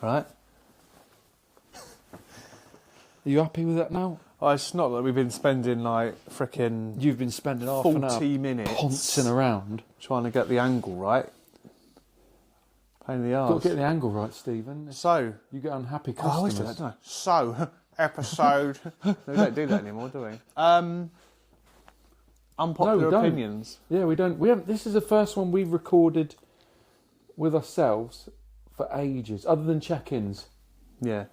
Right? Are you happy with that now? Oh, it's not that we've been spending like frickin' You've been spending half an hour 40 minutes poncing around. trying to get the angle right. Pain in the arse. Got to get the angle right, Stephen. So, You get unhappy I always customers. do that, don't I? So, episode. No, we don't do that anymore, do we? Unpopular don't. opinions. Yeah, we don't. We haven't. This is the first one we've recorded with ourselves for ages, other than check-ins. Yeah.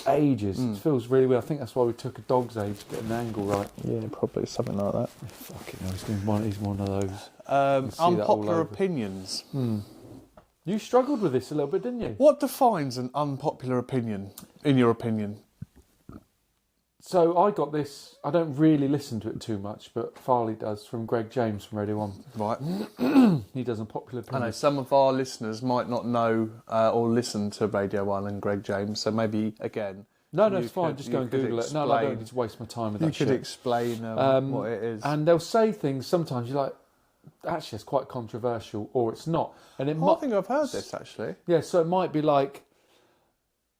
Ages. It feels really weird. I think that's why we took a dog's age to get an angle right. Yeah, probably something like that. Fucking hell, he's one of those. Unpopular opinions. You struggled with this a little bit, didn't you? What defines an unpopular opinion, in your opinion? So I got this. I don't really listen to it too much, but Farley does, from Greg James from Radio 1. Right. He does Unpopular I know opinions. some of our listeners might not know or listen to Radio 1 and Greg James, so maybe, again... No, it's fine. Just go and Google it. No, I don't need to waste my time with that shit. You could explain what it is. And they'll say things sometimes you're like, actually, it's quite controversial, or it's not. And it I think I've heard this, actually. Yeah, so it might be like,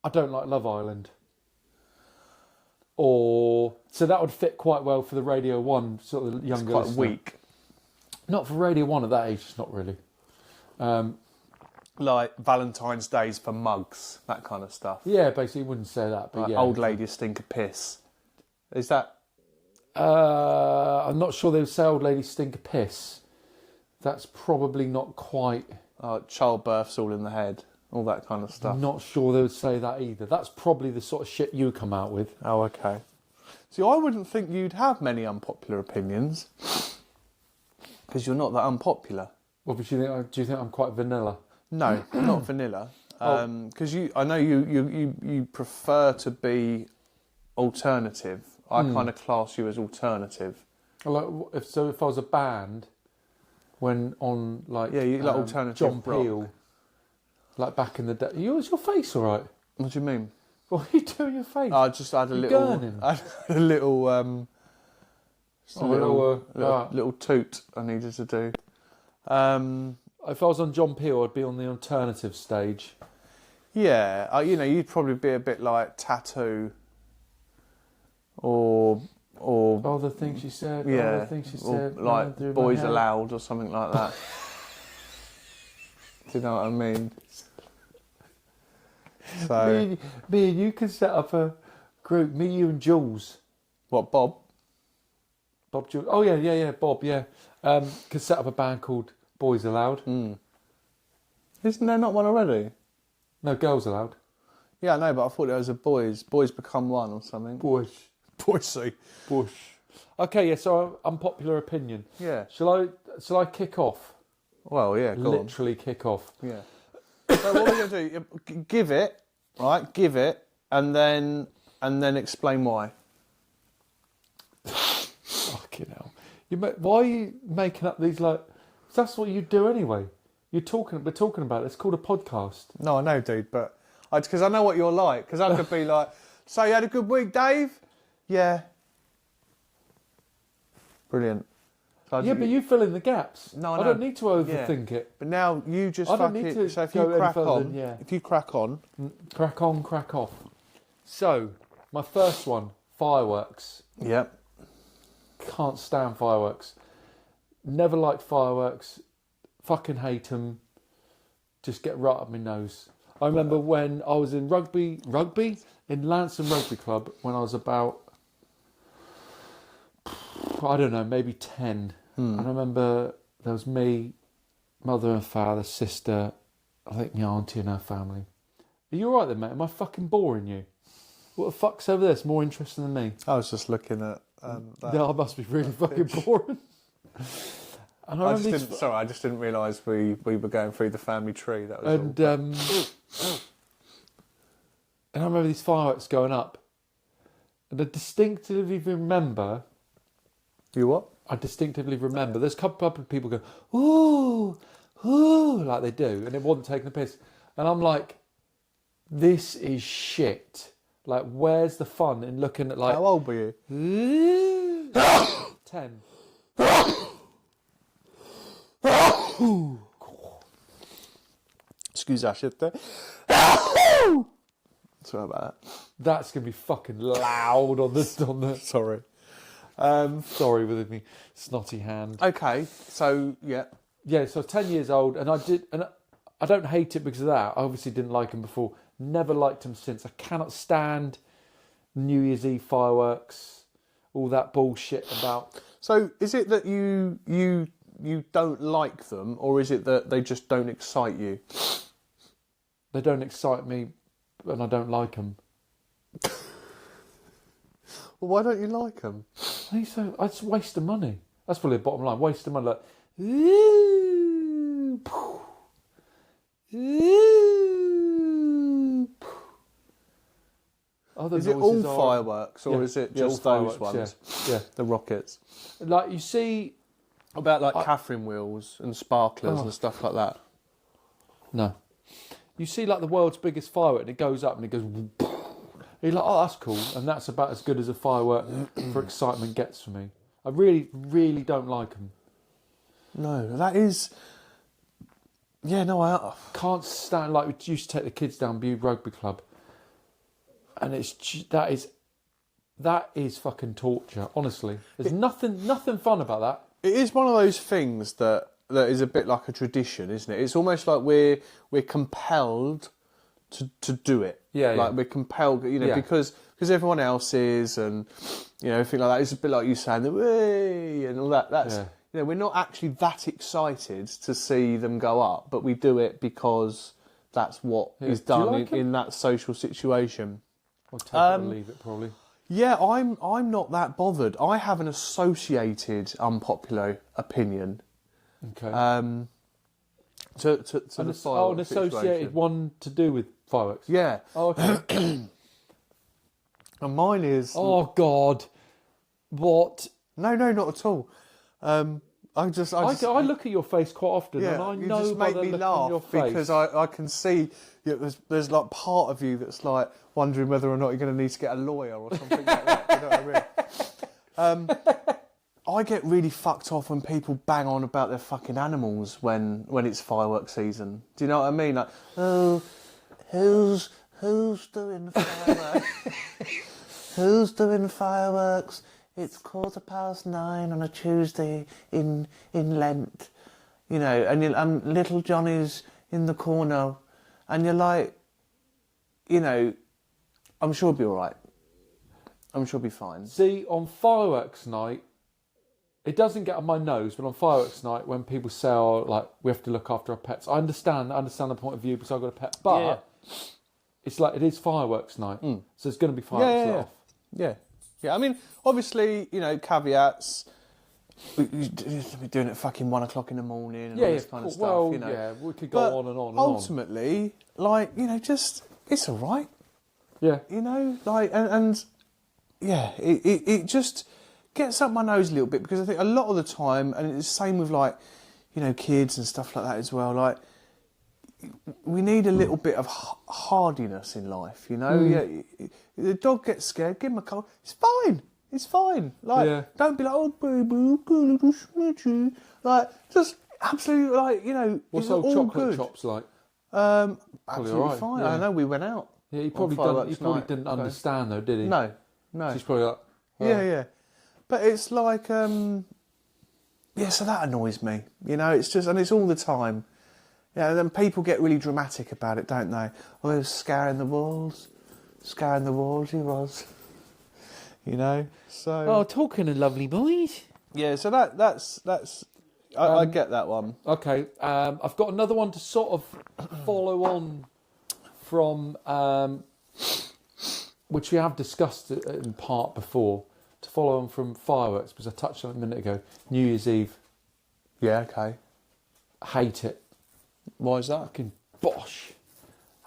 I don't like Love Island. Or, so that would fit quite well for the Radio 1 sort of younger It's quite listener. weak. Not for Radio 1 at that age, it's not really. Like Valentine's Days for mugs, that kind of stuff. Yeah, basically, you wouldn't say that, but Like yeah. old ladies stink of piss. Is that... I'm not sure they would say old ladies stink of piss. That's probably not quite... childbirth's all in the head, all that kind of stuff. I'm not sure they would say that either. That's probably the sort of shit you come out with. Oh, okay. See, I wouldn't think you'd have many unpopular opinions because you're not that unpopular. Well, but do you think I'm quite vanilla? No, not vanilla. Because I know you prefer to be alternative. I kind of class you as alternative. Like, if I was a band, when on like you like alternative John rock. Peel, like back in the day. Is your face all right? What do you mean? What are you doing your face? I just had a little little toot I needed to do. If I was on John Peel, I'd be on the alternative stage. Yeah, you'd probably be a bit like Tattoo, or all the things she said. yeah, all the things she said. like Boys Aloud or something like that. Do you know what I mean? So me and you can set up a group. Me, you, and Jules. What, Bob? Bob Jules. Oh yeah, Bob. Yeah, could set up a band called Boys Aloud. Isn't there not one already? No, Girls Aloud. Yeah, I know, but I thought there was a Boys Become One or something. Bush. Okay, yeah. So unpopular opinion. Yeah. Shall I kick off? Well, yeah. Go Literally kick off. on. Yeah. So what we're going to do? Give it, right? Give it, and then explain why. Fucking hell! Why are you making up these like? That's what you do anyway. We're talking about it. It's called a podcast. No, I know, dude, but because I know what you're like. Because I could be like, "So you had a good week, Dave?" Yeah. Brilliant. So Yeah, but you fill in the gaps. No, I I know. don't need to overthink it. But now you just I don't fucking... need to So if go you any crack further on... than- yeah. If you crack on... Crack on, crack off. So, my first one, fireworks. Yep. Can't stand fireworks. Never liked fireworks. Fucking hate them. Just get right up my nose. I remember when I was in rugby in Lansing Rugby Club when I was about, I don't know, maybe 10. I remember there was me, mother and father, sister, I think my auntie and her family. Are you alright then, mate? Am I fucking boring you? What the fuck's over there? It's more interesting than me. I was just looking at that. Yeah, I must be really fucking boring. And I just didn't realise we were going through the family tree. That was all. And I remember these fireworks going up. And I distinctively remember... You what? I distinctively remember. There's a couple of people go, ooh, ooh, like they do. And it wasn't taking the piss. And I'm like, this is shit. Like, where's the fun in looking at like... How old were you? 10. Excuse that shit there. Sorry about that. That's going to be fucking loud on the... Sorry. Sorry with me snotty hand. Okay, so, yeah. Yeah, so I was 10 years old, and I don't hate it because of that. I obviously didn't like them before. Never liked them since. I cannot stand New Year's Eve fireworks, all that bullshit about... So, is it that you don't like them, or is it that they just don't excite you? They don't excite me, and I don't like them. Well, why don't you like them? It's a waste of money. That's probably the bottom line. Waste of money. Like, ooh, ooh. Is it all fireworks, or is it just those ones? Yeah. The rockets. Like, you see... About like Catherine wheels and sparklers and stuff like that. No. You see like the world's biggest firework and it goes up and it goes... You're like, oh, that's cool. And that's about as good as a firework for excitement gets for me. I really, really don't like them. No, that is... Yeah, no, I... Can't stand... Like, we used to take the kids down Bude Rugby Club. And that is fucking torture, honestly. There's nothing fun about that. It is one of those things that is a bit like a tradition, isn't it? It's almost like we're compelled to do it. Yeah, like we're compelled, because everyone else is, and everything like that. It's a bit like you saying the way and all that. That's we're not actually that excited to see them go up, but we do it because that's what is done in that social situation. I'll take it and leave it probably. Yeah, I'm not that bothered. I have an associated unpopular opinion. Okay. To the fireworks an associated one to do with fireworks. Yeah. Oh, okay. And mine is. Oh God, what? No, not at all. I look at your face quite often, and I know just by make the me look laugh on your face because I can see there's like part of you that's like wondering whether or not you're going to need to get a lawyer or something like that. You know what I mean? I get really fucked off when people bang on about their fucking animals when it's fireworks season. Do you know what I mean? Like, oh, who's doing fireworks? Who's doing fireworks? It's 9:15 on a Tuesday in Lent, and little Johnny's in the corner, and you're like, I'm sure it'll be all right. I'm sure it'll be fine. See, on fireworks night, it doesn't get on my nose, but on fireworks night, when people say, oh, like, we have to look after our pets, I understand the point of view because I've got a pet, but it's like, it is fireworks night, so it's going to be fireworks off. Yeah. Yeah, I mean, obviously, caveats. We're doing it at fucking 1 o'clock in the morning and all this kind of stuff, Well, yeah, we could go on and on and ultimately, like, just, it's all right. Yeah. It just gets up my nose a little bit because I think a lot of the time, and it's the same with, like, kids and stuff like that as well, like, we need a little bit of hardiness in life, Yeah, the dog gets scared, give him a cuddle. It's fine. Like, don't be like, oh, baby, little smidgy. Like, just absolutely, like, What's it's old all chocolate good. chops like? Absolutely right, fine. yeah. I know we went out. Yeah, he probably didn't understand though, did he? No. He's probably like, oh. Yeah. But it's like, so that annoys me. It's just, and it's all the time. Yeah, then people get really dramatic about it, don't they? Oh, he was scouring the walls, he was. So... Oh, talking of lovely boys. Yeah, so that's I get that one. Okay, I've got another one to sort of follow on from, which we have discussed in part before, to follow on from fireworks, because I touched on it a minute ago. New Year's Eve. Yeah, okay. Hate it. Why is that? Fucking bosh.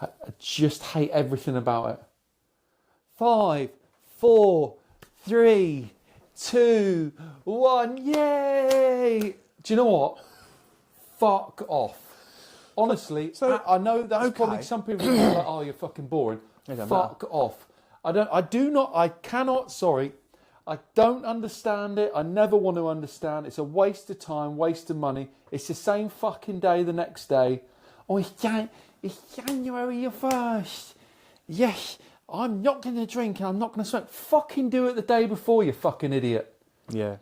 I just hate everything about it. 5, 4, 3, 2, 1, yay! Do you know what? Fuck off. Honestly, so, I know that's probably some people are like, oh, you're fucking boring. Fuck off. I don't understand it. I never want to understand. It's a waste of time, waste of money. It's the same fucking day the next day. Oh, it's January the 1st. yes, I'm not going to drink and I'm not going to smoke. Fucking do it the day before, you fucking idiot. Yeah.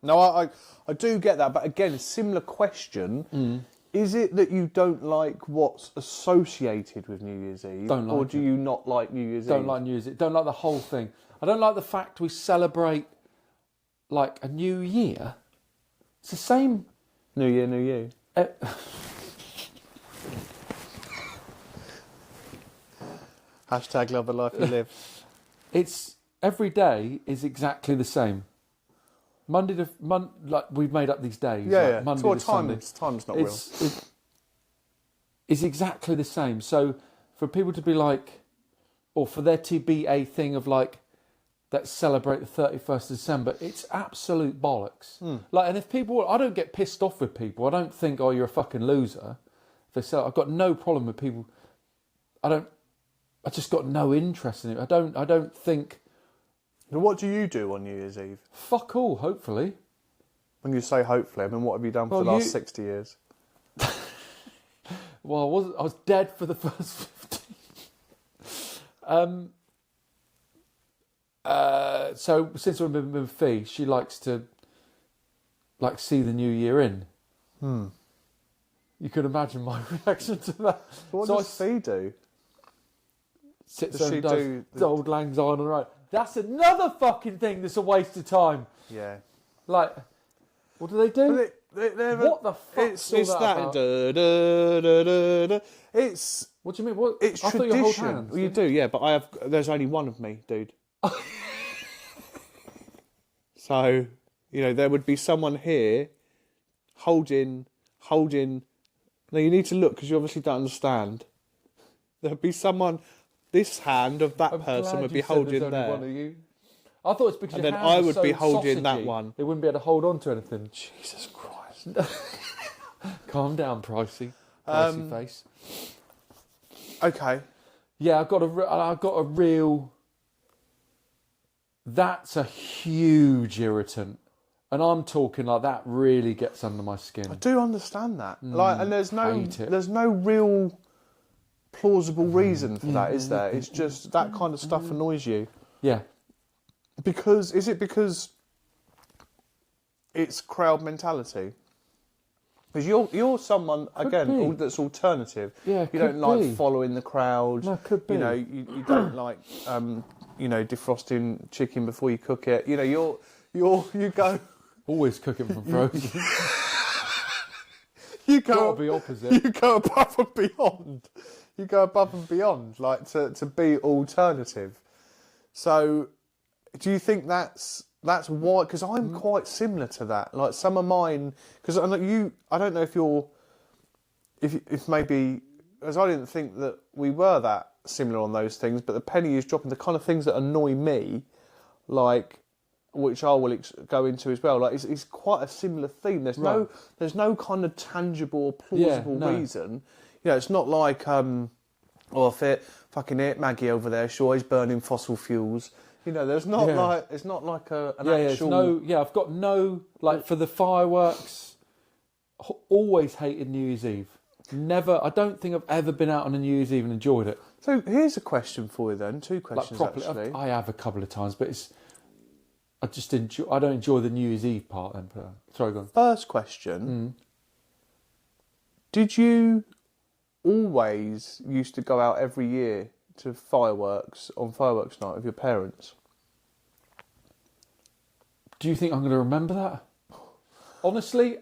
No, I do get that, but again, a similar question. Is it that you don't like what's associated with New Year's Eve? Don't like or do you not like New Year's Eve? Don't like New Year's Eve. Don't like the whole thing. I don't like the fact we celebrate like a new year. It's the same. New Year, New You. Hashtag love the life you live. It's every day is exactly the same. Monday to like we've made up these days. Yeah, like yeah. Monday So to Sunday. time's not real. It's exactly the same. So for people to be like, or for there to be a thing of like, let's celebrate the 31st of December, it's absolute bollocks. Like, and if people, I don't get pissed off with people. I don't think, oh, you're a fucking loser. If they say, I've got no problem with people. I just got no interest in it. I don't think. Now, what do you do on New Year's Eve? Fuck all, hopefully. When you say hopefully, I mean, what have you done for the last 60 years? Well, I was dead for the first 15. So since we've been with Fee, she likes to like see the new year in. You could imagine my reaction to that. What so does Fee do? Sits Does there she and do does old lang syne on the right. That's another fucking thing that's a waste of time. Yeah. Like, what do they do? What the fuck? It's that. It's. What do you mean? What? It's I thought you hold hands. Well, you do, yeah. But there's only one of me, dude. So, there would be someone here holding. Now you need to look because you obviously don't understand. There'd be someone. This hand of that person would be holding there. One of you. I thought it's because And your then hands I are would so be holding that sausagey, one. They wouldn't be able to hold on to anything. Jesus Christ. Calm down, Pricey face. Okay. Yeah, I've got a real. That's a huge irritant, and I'm talking like that really gets under my skin. I do understand that. And there's hate it. no real plausible reason for that, is there? It's just that kind of stuff annoys you. Yeah. Is it because it's crowd mentality? Because you're someone again that's alternative. Yeah, you don't like following the crowd. No, could be. You don't like defrosting chicken before you cook it. You go Always cooking from frozen. you go Gotta be opposite. You go above and beyond. You go above and beyond, like to be alternative. So, do you think that's why? Because I'm quite similar to that. Like some of mine, because I don't know if you're, if maybe, as I didn't think that we were that similar on those things. But the penny is dropping. The kind of things that annoy me, like, which I will go into as well. Like it's quite a similar theme. There's no kind of tangible or plausible reason. It's not like fucking it, Maggie over there. She's always burning fossil fuels. There's not like it's not like an actual. I've got no for the fireworks. Always hated New Year's Eve. Never. I don't think I've ever been out on a New Year's Eve and enjoyed it. So here's a question for you then. Two questions actually. I have a couple of times, but I don't enjoy the New Year's Eve part. Then, sorry, go on. First question: Did you always used to go out every year to fireworks on fireworks night with your parents? Do you think I'm going to remember that? Honestly,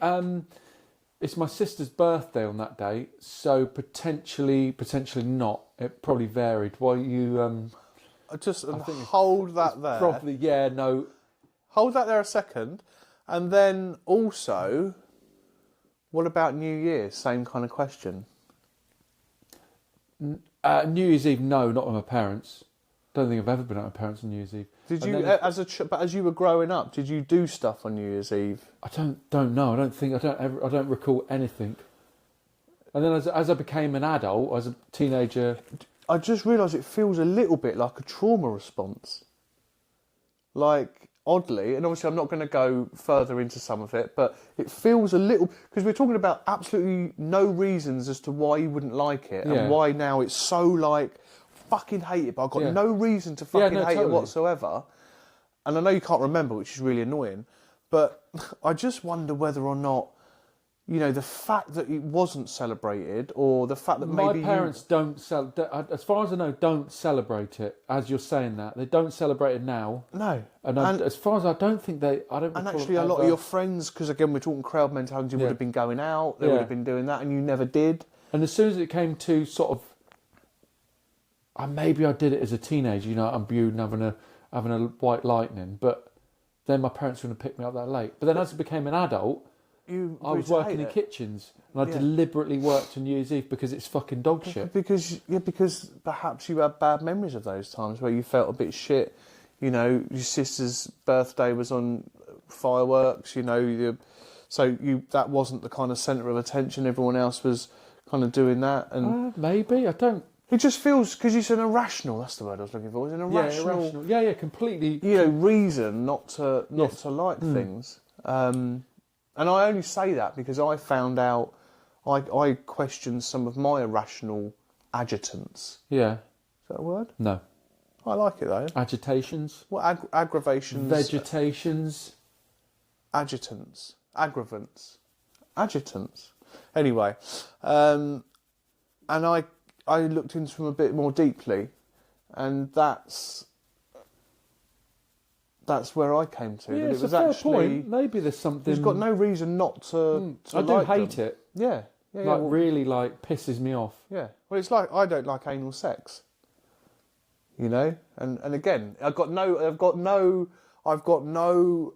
it's my sister's birthday on that day, so potentially not. It probably varied. While you hold that there. Probably, yeah, no. Hold that there a second, and then also, what about New Year? Same kind of question. New Year's Eve, no, not with my parents. Don't think I've ever been out with my parents on New Year's Eve. Did you, but as you were growing up, did you do stuff on New Year's Eve? I don't know. I don't recall anything. And then as I became an adult, as a teenager, I just realised it feels a little bit like a trauma response. Like, oddly, and obviously I'm not going to go further into some of it, but it feels a little, because we're talking about absolutely no reasons as to why you wouldn't like it, and why now it's so like, fucking hate it, but I've got Yeah. no reason to fucking hate it totally. whatsoever. And I know you can't remember, which is really annoying, but I just wonder whether or not, you know, the fact that it wasn't celebrated, or the fact that My maybe parents don't as far as I know, don't celebrate it. As you're saying that, they don't celebrate it now. No. And as far as I don't think they, I don't. And recall actually, a lot of your friends, because again, we're talking crowd mentality, would have been going out, they would have been doing that, and you never did. And as soon as it came to sort of, maybe I did it as a teenager, you know, I'm Bude and having a white lightning, but then my parents wouldn't have picked me up that late. But then as I became an adult, I was working in kitchens, and I deliberately worked on New Year's Eve because it's fucking dog shit. Because perhaps you had bad memories of those times where you felt a bit shit. You know, your sister's birthday was on fireworks. You know, that wasn't the kind of centre of attention. Everyone else was kind of doing that, and maybe I don't. It just feels, because it's an irrational. That's the word I was looking for. It's an irrational. Yeah, completely. You know, reason not to like things. And I only say that because I found out, I questioned some of my irrational agitants. Yeah. Is that a word? No. I like it though. Agitations. What aggravations? Vegetations. Agitants. Aggravants. Adjutants. Anyway, and I looked into them a bit more deeply, and that's where I came to. Yeah, that it's it was a fair actually point. Maybe there's something. He's got no reason not to. I do hate it. Yeah, really, pisses me off. Yeah. Well, it's like I don't like anal sex. You know, and again, I've got no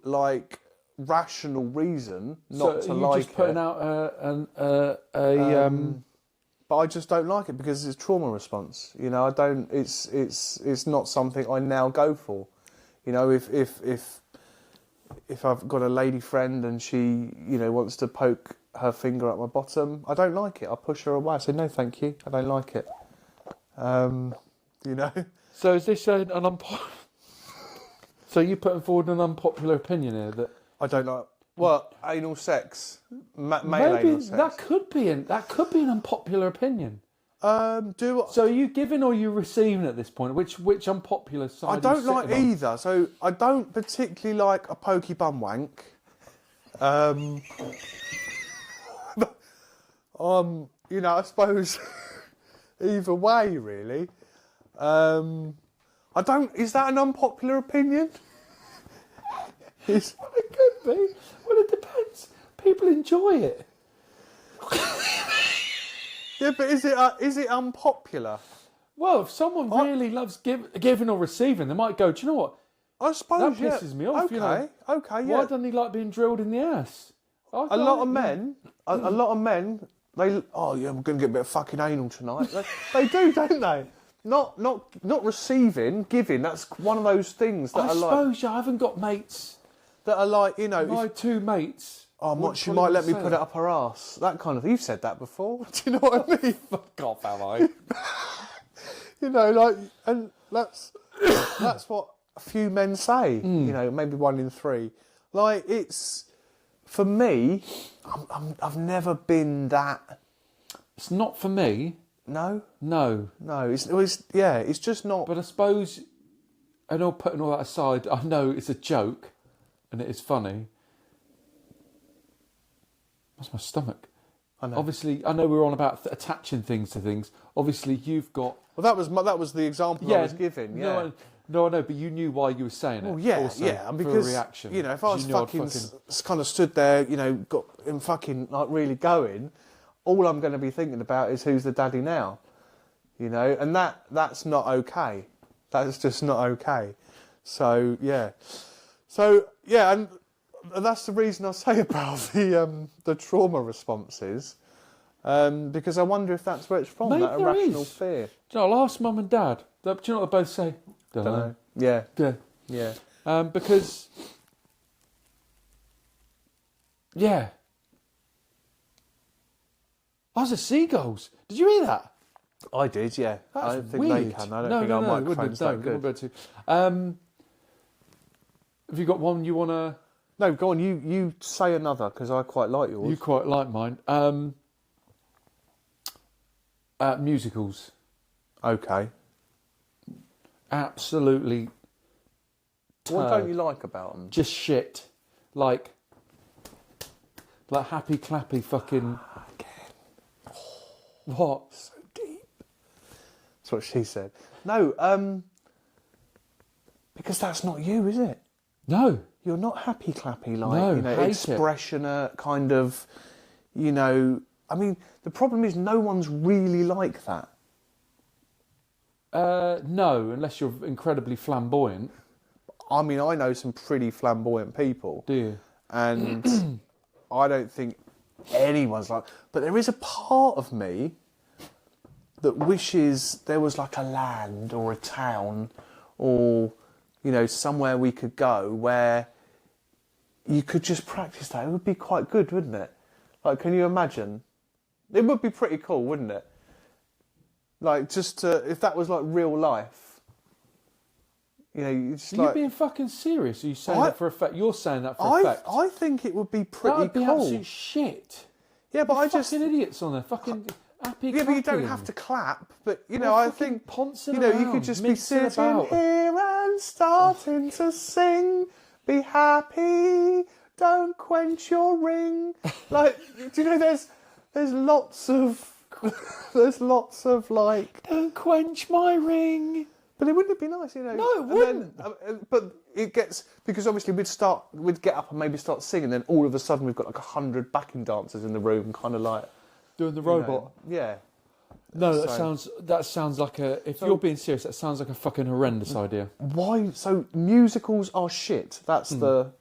like rational reason not to like it. So you're just putting out but I just don't like it because it's trauma response. You know, I don't. It's not something I now go for. You know, if I've got a lady friend and she, you know, wants to poke her finger up my bottom, I don't like it. I push her away. I say no, thank you. I don't like it. You know. So is this an unpopular? So you putting forward an unpopular opinion here that I don't like. Well, anal sex, male maybe anal sex. that could be an unpopular opinion. So are you giving or are you receiving at this point? Which unpopular side? I don't like either. So I don't particularly like a pokey bum wank. You know, I suppose either way, really. I don't. Is that an unpopular opinion? It could be. Well, it depends. People enjoy it. Yeah, but is it unpopular? Well, if someone really loves giving or receiving, they might go, do you know what? I suppose that pisses me off. Okay, you know? Okay, yeah. Why doesn't he like being drilled in the ass? A lot of men, they I'm going to get a bit of fucking anal tonight. They do, don't they? Not receiving, giving. That's one of those things that I suppose I haven't got mates that are like, you know. My two mates. She might let me put it up her arse. That kind of. You've said that before. Do you know what I mean? Fuck off, have I? You know, like, and that's what a few men say. You know, maybe 1 in 3. Like, it's for me. I've never been that. It's not for me. No. It's just not. But I suppose, and all putting all that aside, I know it's a joke, and it is funny. That's my stomach. I know. Obviously, I know we're on about attaching things to things. Obviously, you've got. Well, that was the example I was giving. Yeah. No, I know, but you knew why you were saying it. Well, yeah, also, and because for a reaction. You know, if I was kind of stood there, you know, got him fucking like really going, all I'm going to be thinking about is who's the daddy now. You know, and that's not okay. That's just not okay. So yeah, and that's the reason I say about the trauma responses, because I wonder if that's where it's from. Maybe that irrational fear. Do you know, I'll ask Mum and Dad. Do you know what they both say? Don't know. Yeah. Because those are seagulls. Did you hear that? I did, yeah. That's I don't think weird. they can. I don't think our microphone's that good. Have you got one you want to... No, go on. You say another, because I quite like yours. You quite like mine. Musicals. Okay. absolutely. What don't you like about them? Just shit, like happy clappy fucking. What? So deep. That's what she said. No, because that's not you, is it? No. You're not happy clappy, like, No, you know, hate expressionate kind of, you know. I mean, the problem is no one's really like that. No, unless you're incredibly flamboyant. I mean, I know some pretty flamboyant people. Do you? And I don't think anyone's like... But there is a part of me that wishes there was like a land or a town or, you know, somewhere we could go where you could just practice that. It would be quite good, wouldn't it? Like, can you imagine? It would be pretty cool, wouldn't it? Like, just to, if that was like real life. You know, you just Are like... you being fucking serious? Are you saying that for a fact? You're saying that for a fact? I think it would be pretty That would be cool. absolute shit. Yeah, but You're I just... fucking idiots on there. Fucking happy Yeah, but you don't clapping. have to clap. But, you know, Well, I fucking think, poncing you know, you around, could just be mincing sitting about. here and starting to sing. Be happy, don't quench your ring. Like, do you know, there's lots of... there's lots of, like... Don't quench my ring. But it wouldn't be nice, you know? No, it wouldn't. But it gets... Because obviously we'd get up and maybe start singing, then all of a sudden we've got like 100 backing dancers in the room, kind of like... Doing the you know, robot. yeah. No, that So- sounds like a... If you're being serious, that sounds like a fucking horrendous idea. Why? So musicals are shit. That's the...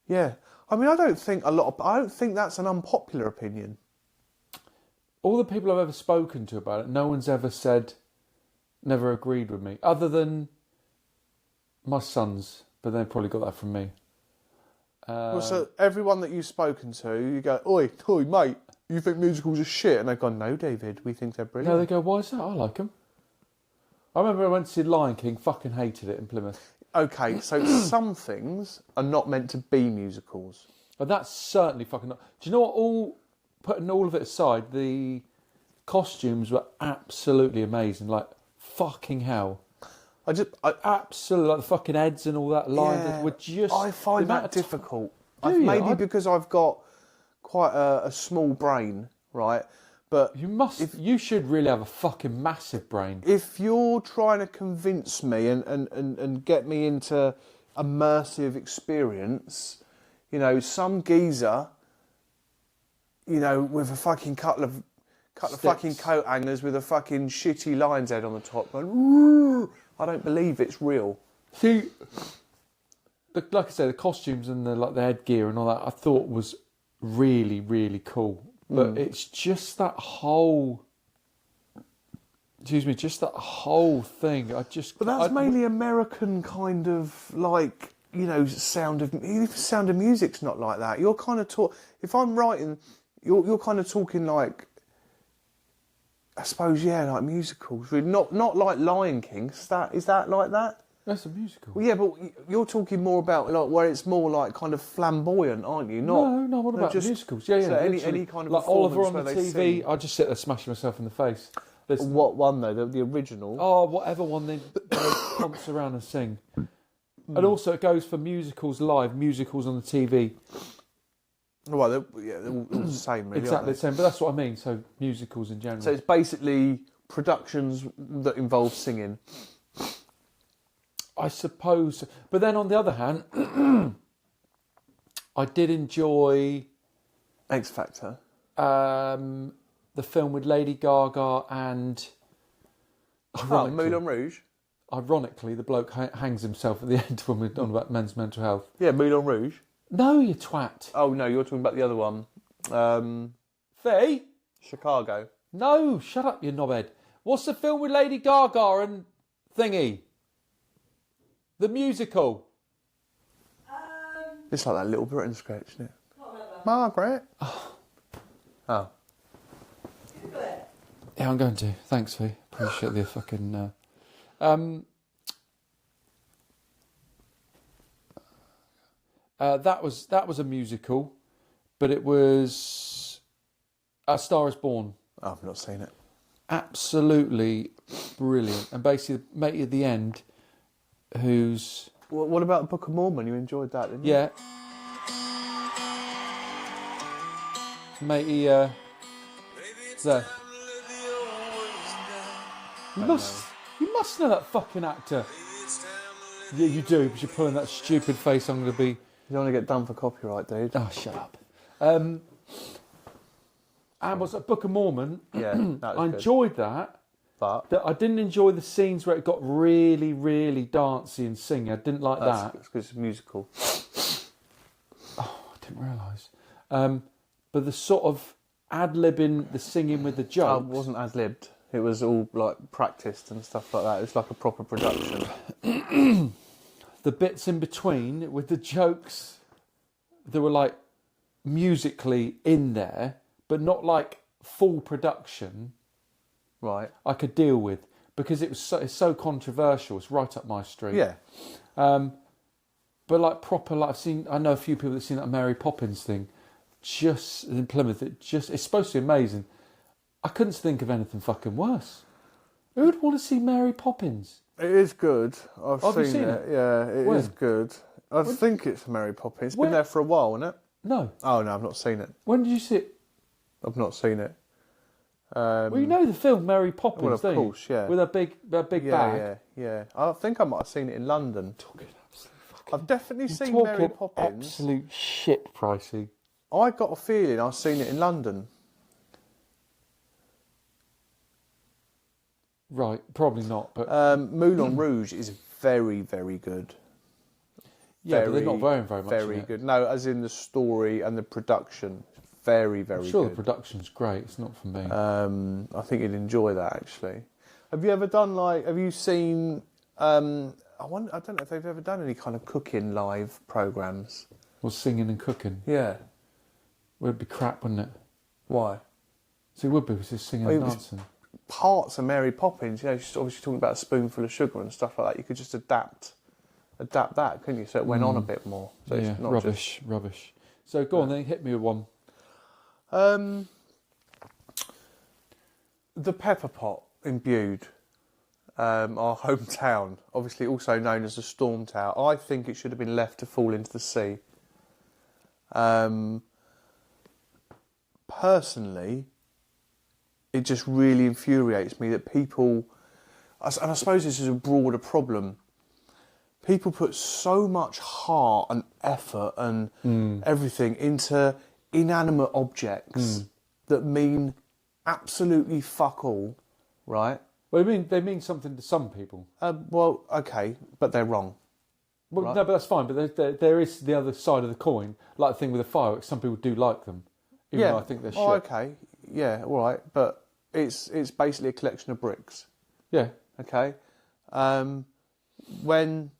Yeah. I mean, I don't think that's an unpopular opinion. All the people I've ever spoken to about it, no one's ever said, never agreed with me, other than my sons, but they probably got that from me. Well, so everyone that you've spoken to, you go, oi, mate, you think musicals are shit? And they've gone, no, David, we think they're brilliant. No, they go, why is that? I like them. I remember I went to see Lion King, fucking hated it in Plymouth. Okay, so some things are not meant to be musicals. But that's certainly fucking not. Do you know what? Putting all of it aside, the costumes were absolutely amazing. Like, fucking hell. Absolutely, like the fucking heads and all that line were just... I find that difficult. Do you? Maybe because I've got quite a small brain, right? But you should really have a fucking massive brain. if you're trying to convince me and get me into immersive experience, you know, some geezer, you know, with a fucking couple of fucking coat hangers with a fucking shitty lion's head on the top going, "Woo!" I don't believe it's real. See, like I say, the costumes and the headgear and all that, I thought was really, really cool. But it's just that whole... Excuse me, just that whole thing. But that's mainly American kind of, like, you know, sound of music's not like that. You're kind of if I'm writing, you're kind of talking like, I suppose, yeah, like musicals. Not like Lion King. Is that like that? That's a musical. Well, yeah, but you're talking more about like where it's more like kind of flamboyant, aren't you? No. What about musicals? Yeah. So any kind of like Oliver on the performance where TV, they sing. I just sit there smashing myself in the face. What one though? The original? Oh, whatever one they pumps around and sing. And also it goes for musicals live, musicals on the TV. Well, they're all the same, really. Exactly the same, but that's what I mean. So musicals in general. So it's basically productions that involve singing. I suppose, but then on the other hand, I did enjoy X Factor. The film with Lady Gaga and Moulin Rouge. Ironically, the bloke hangs himself at the end when we're on about men's mental health. Yeah, Moulin Rouge. No, you twat. Oh no, you're talking about the other one. Fee? Chicago. No, shut up, you knobhead. What's the film with Lady Gaga and thingy? The musical. It's like that Little Britain sketch, isn't it? Margaret. Oh. Yeah, I'm going to. Thanks, Fee. Appreciate the fucking... that was a musical, but it was A Star Is Born. I've not seen it. absolutely brilliant. And basically, the mate at the end, who's What about the Book of Mormon? You enjoyed that, didn't you? yeah, matey. There. You must know that fucking actor. Yeah, you do, because you're pulling that stupid face. I'm going to be. You don't want to get done for copyright, dude. Oh, shut up. And was that Book of Mormon? Yeah, that was I enjoyed that. But I didn't enjoy the scenes where it got really, really dancey and singing. I didn't like that. It's because it's a musical. Oh, I didn't realise. But the sort of ad-libbing, the singing with the jokes. It wasn't ad-libbed. It was all like practiced and stuff like that. It was like a proper production. The bits in between with the jokes, they were like musically in there, but not like full production. Right. I could deal with, because it's so controversial. It's right up my street. Yeah. But like proper, like I know a few people that've seen that Mary Poppins thing, just in Plymouth. It's supposed to be amazing. I couldn't think of anything fucking worse. Who would want to see Mary Poppins? It is good. I've Have you seen seen it. Yeah, it When? is good. I think it's Mary Poppins. It's When? been there for a while, isn't it? No. Oh no, I've not seen it. When did you see it? I've not seen it. Well, you know the film Mary Poppins, Well, of don't you? course, yeah. With a big bag. Yeah. I think I might have seen it in London. Talking absolute fucking. I've definitely seen Talking Mary Poppins. absolute shit, pricey. I got a feeling I've seen it in London. Right, probably not, but Moulin Rouge is very, very good. yeah, but they're not very much. Very in it. good. No, as in the story and the production. Very, very I'm sure good. the production's great. It's not for me. I think you'd enjoy that actually. Have you ever done have you seen? I don't know if they've ever done any kind of cooking live programs. Or singing and cooking. Yeah. Would be crap, wouldn't it? Why? So it would be, because it's singing Well, and it was- dancing. Parts of Mary Poppins, she's obviously talking about a spoonful of sugar and stuff like that. You could just adapt that, couldn't you? So it went on a bit more. So Yeah, it's not rubbish. So go on then, hit me with one. The Pepper Pot in Bude, our hometown, obviously also known as the Storm Tower. I think it should have been left to fall into the sea. Personally, it just really infuriates me that people, and I suppose this is a broader problem, people put so much heart and effort and everything into inanimate objects that mean absolutely fuck all, right? Well, they mean something to some people. Well, okay, but they're wrong. Well, Right. no, but that's fine. But there is the other side of the coin, like the thing with the fireworks. Some people do like them, even though I think they're shit. Oh, okay. Yeah, all right. But it's basically a collection of bricks. Yeah. Okay. When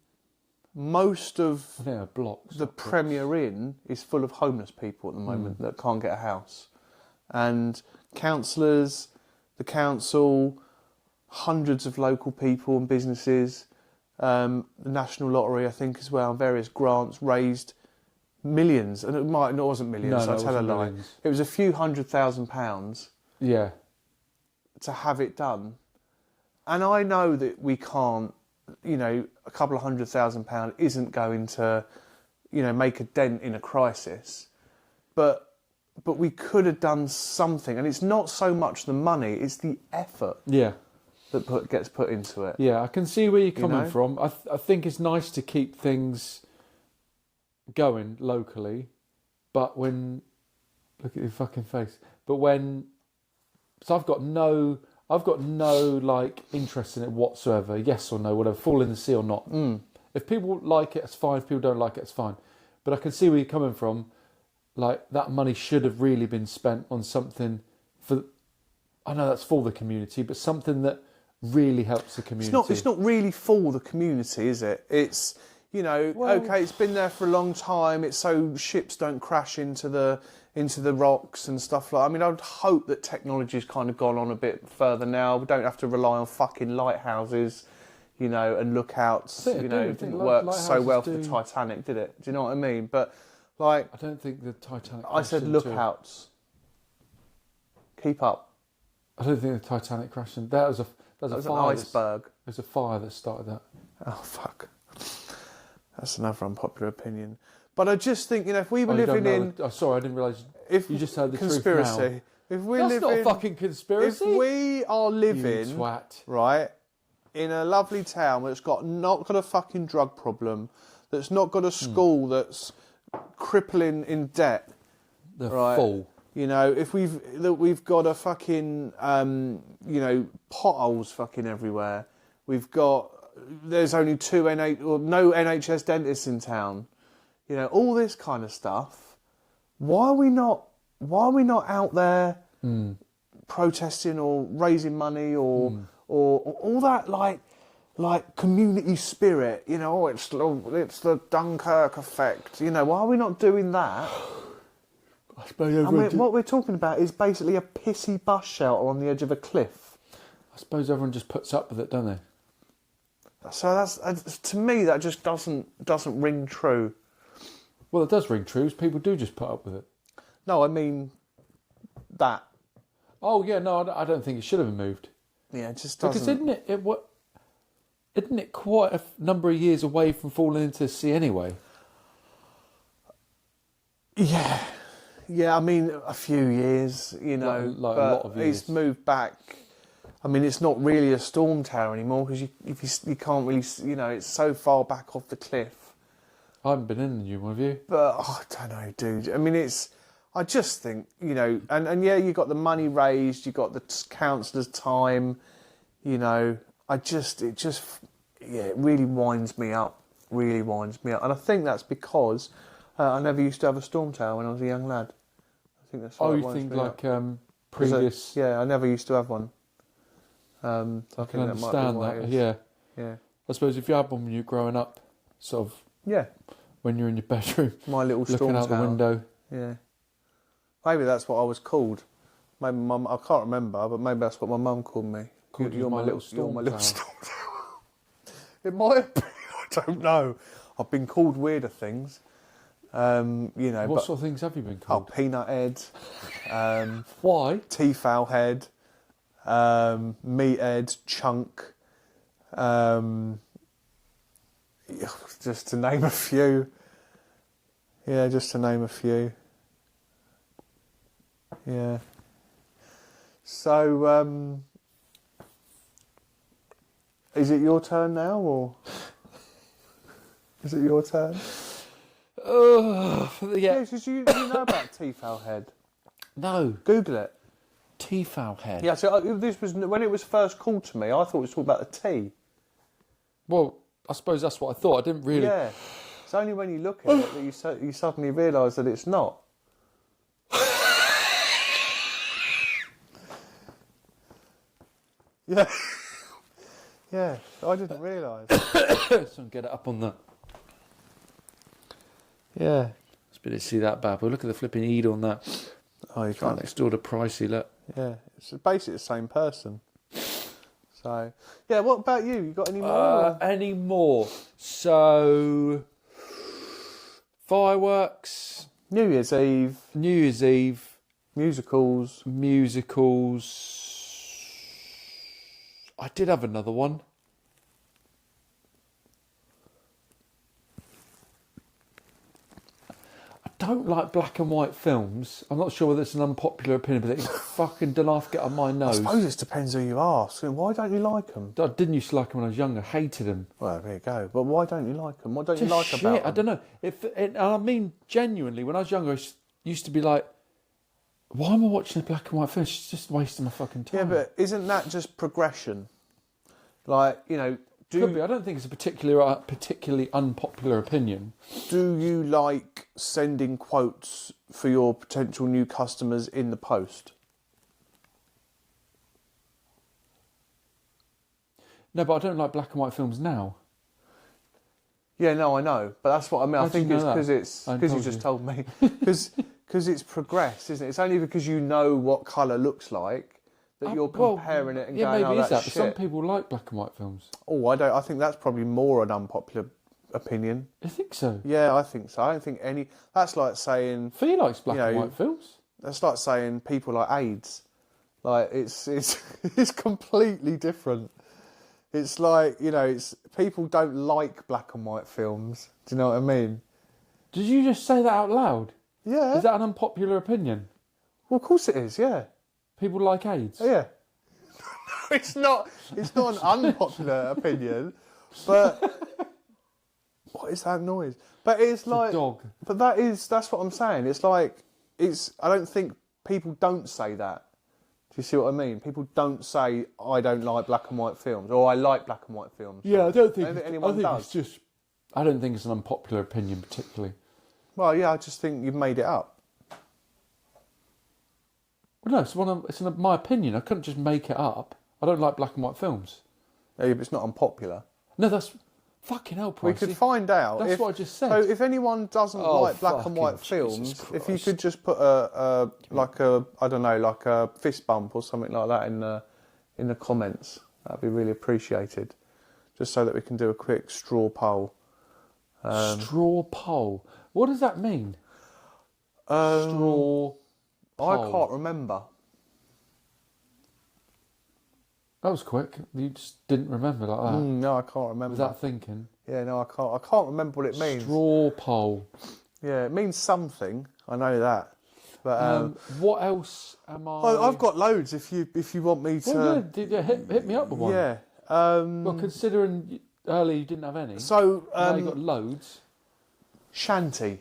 most of I think they're blocks. the Premier Inn is full of homeless people at the moment that can't get a house, and councillors, the council, hundreds of local people and businesses, the National Lottery, I think as well, and various grants raised millions, and it wasn't millions. No, I it tell a wasn't lie. millions. It was a few £100,000 Yeah. to have it done, and I know that we can't. A couple of £100,000 isn't going to, make a dent in a crisis, but we could have done something, and it's not so much the money; it's the effort Yeah. that gets put into it. Yeah, I can see where you're coming know? from. I think it's nice to keep things going locally, but when look at your fucking face. But when I've got no like interest in it whatsoever. Yes or no, whatever. Fall in the sea or not. If people like it, it's fine. If people don't like it, it's fine. But I can see where you're coming from. Like that money should have really been spent on something for. I know that's for the community, but something that really helps the community. It's not really for the community, is it? It's okay. It's been there for a long time. It's so ships don't crash into the rocks and stuff like. I mean, I'd hope that technology's kind of gone on a bit further now. We don't have to rely on fucking lighthouses, and lookouts. It didn't work so well for the Titanic, did it? Do you know what I mean? But like, I don't think the Titanic. I said, lookouts. Keep up. I don't think the Titanic crashed. That was a That was an fire. iceberg. It was a fire that started that. Oh, fuck. That's another unpopular opinion. But I just think, if we were You don't living know in... sorry, I didn't realise you just heard the conspiracy. truth now. If we That's live not in, a fucking conspiracy. If we are You living, twat. right, in a lovely town that's not got a fucking drug problem, that's not got a school that's crippling in debt, The right? fool. If we've got a fucking, potholes fucking everywhere. There's only no NHS dentists in town. All this kind of stuff. Why are we not out there protesting or raising money or all that like community spirit? It's the Dunkirk effect. Why are we not doing that? I suppose What we're talking about is basically a pissy bus shelter on the edge of a cliff. I suppose everyone just puts up with it, don't they? So that's to me that just doesn't ring true. Well, it does ring true. People do just put up with it. No, I mean that. Oh yeah, no, I don't think it should have been moved. Yeah, it just doesn't. Because isn't it quite a number of years away from falling into the sea anyway? Yeah. I mean, a few years, like but a lot of years. It's moved back. I mean, it's not really a storm tower anymore because you can't really, it's so far back off the cliff. I haven't been in the new one, have you? But I don't know, dude. I mean, I just think, and yeah, you got the money raised, you got the councillor's time, it really winds me up, and I think that's because I never used to have a storm tower when I was a young lad. I think that's why it you winds think me like up. previous? Yeah, I never used to have one. So I can understand that. Yeah. I suppose if you had one when you were growing up, sort of. Yeah. When you're in your bedroom, my little storm looking out tower. the window. Yeah. Maybe that's what I was called. Maybe Mum, I can't remember, but maybe that's what my mum called me. You're my little storm tower. It might have been. I don't know. I've been called weirder things. What sort of things have you been called? Oh, peanut head. Why? Teafowl head. Meat head. Chunk. Just to name a few. Yeah, just to name a few. Yeah. So, is it your turn now, or is it your turn? Oh, yeah. Because you know about Teafowl head. No. Google it. Teafowl head. Yeah. So this was when it was first called to me. I thought it was talking about the tea. Well, I suppose that's what I thought. I didn't really. Yeah. It's only when you look at it that you suddenly realise that it's not. Yeah. Yeah. I didn't realise. So get it up on that. Yeah. It's been to see that bad, but look at the flipping Eid on that. Oh, you Right can't. next door to Pricey, look. Yeah. It's basically the same person. So, yeah. What about you? You got any more? Any more? So, fireworks. New Year's Eve. New Year's Eve. Musicals. I did have another one. I don't like black and white films. I'm not sure whether it's an unpopular opinion, but it fucking don't half get on my I nose. suppose it depends who you ask. Why don't you like them? I didn't used to like them when I was younger. Hated them. Well, there you go. But why don't you like them? What don't you Just like shit. about them? I don't know. And I mean genuinely, when I was younger, I used to be like, why am I watching a black and white film? It's just wasting my fucking time. Yeah, but isn't that just progression? Like, Could be. I don't think it's a particularly unpopular opinion. Do you like sending quotes for your potential new customers in the post? No, but I don't like black and white films now. Yeah, no, I know, but that's what I mean. How I think do you it's know because that? it's I because you told just you. told me because it's progressed, isn't it? It's only because you know what colour looks like that you're comparing it and going, maybe "Oh, it's that's that. shit." But some people like black and white films. Oh, I don't. I think that's probably more an unpopular opinion. I think so. Yeah, I think so. I don't think any. That's like saying Fee likes black and white films. that's like saying people like AIDS. Like it's it's completely different. It's like, you know, it's people don't like black and white films. Do you know what I mean? Did you just say that out loud? Yeah. Is that an unpopular opinion? Well, of course it is. Yeah. People like AIDS? Yeah. It's not an unpopular opinion, but what is that noise? But it's like a dog. But that's what I'm saying. It's like I don't think people don't say that. Do you see what I mean? People don't say I don't like black and white films or I like black and white films. Yeah, I don't think anyone does. It's just. I don't think it's an unpopular opinion particularly. Well, yeah, I just think you've made it up. Well, no, it's my opinion. I couldn't just make it up. I don't like black and white films. Yeah, but it's not unpopular. No, that's fucking hell, Pricey. We could find out. That's what I just said. So if anyone doesn't like black and white films, if you could just put a fist bump or something like that in the comments, that'd be really appreciated. Just so that we can do a quick straw poll. Straw poll. What does that mean? Straw poll. I can't remember. That was quick. You just didn't remember like that. No, I can't remember. Without thinking. Yeah, no, I can't. I can't remember what it means. Straw poll. Yeah, it means something. I know that. But what else am I? I've got loads. If you want me to. Well, yeah, hit me up with one. Yeah. Well, considering earlier you didn't have any, so now you got loads. Shanty.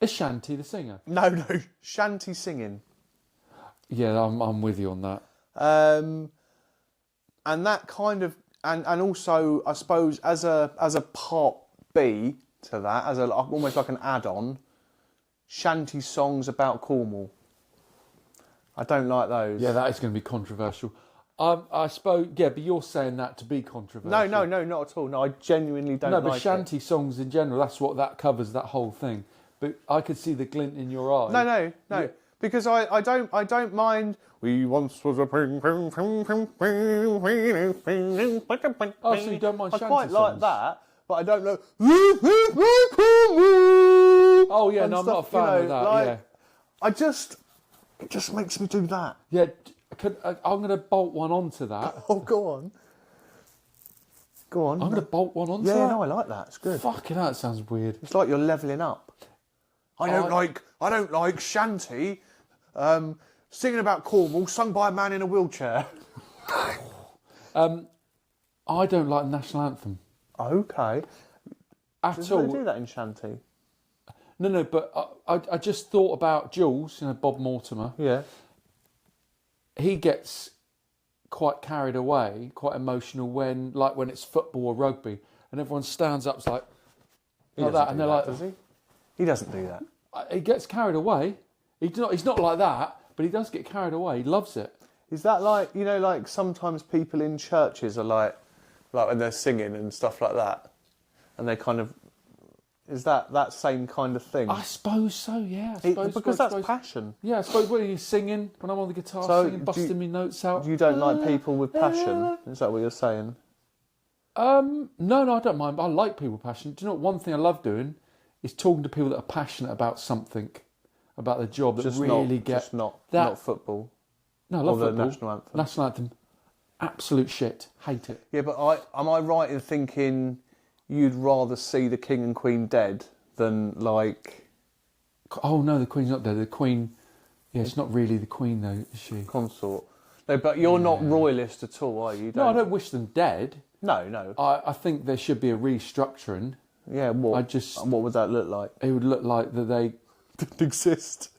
Is Shanty the singer? No, Shanty singing. Yeah, I'm with you on that. And that kind of, and also I suppose as a part B to that, as almost like an add-on, shanty songs about Cornwall. I don't like those. Yeah, that is going to be controversial. I suppose, yeah, but you're saying that to be controversial. No, not at all. No, I genuinely don't like it. No, but shanty songs in general, that's what that covers, that whole thing. But I could see the glint in your eye. No. Yeah. Because I don't mind. We once was a ping. Oh, so you don't mind I shanty quite songs? like that, but I don't know. Oh yeah, no, I'm not a fan of that. Like, it just makes me do that. Yeah, I'm going to bolt one onto that. Oh, go on. I'm going to bolt one onto that. Yeah, no, I like that. It's good. Fucking hell, that sounds weird. It's like you're levelling up. I don't like shanty. Singing about Cornwall, sung by a man in a wheelchair. I don't like the national anthem. Okay. At all. They do that in shanty? No, but I just thought about Jules, Bob Mortimer. Yeah. He gets quite carried away, quite emotional when it's football or rugby, and everyone stands up like that, and they're like, does he? He doesn't do that. He gets carried away. He's not like that, but he does get carried away. He loves it. Is that like like sometimes people in churches are like when they're singing and stuff like that, and they kind of, is that same kind of thing? I suppose so. Yeah, because that's passion. Yeah, I suppose when he's singing, when I'm on the guitar singing, busting my notes out. You don't like people with passion? Is that what you're saying? No, I don't mind. But I like people with passion. Do you know what? One thing I love doing is talking to people that are passionate about something, about the job that not football. No, I love or the football. national anthem. National anthem, absolute shit. Hate it. Yeah, but am I right in thinking you'd rather see the King and Queen dead than like? Oh no, the Queen's not dead. The Queen, yeah, it's not really the Queen though, is she? Consort. No, but you're not royalist at all, are you? No, I don't wish them dead. No. I think there should be a restructuring. Yeah, what? What would that look like? It would look like that they didn't exist.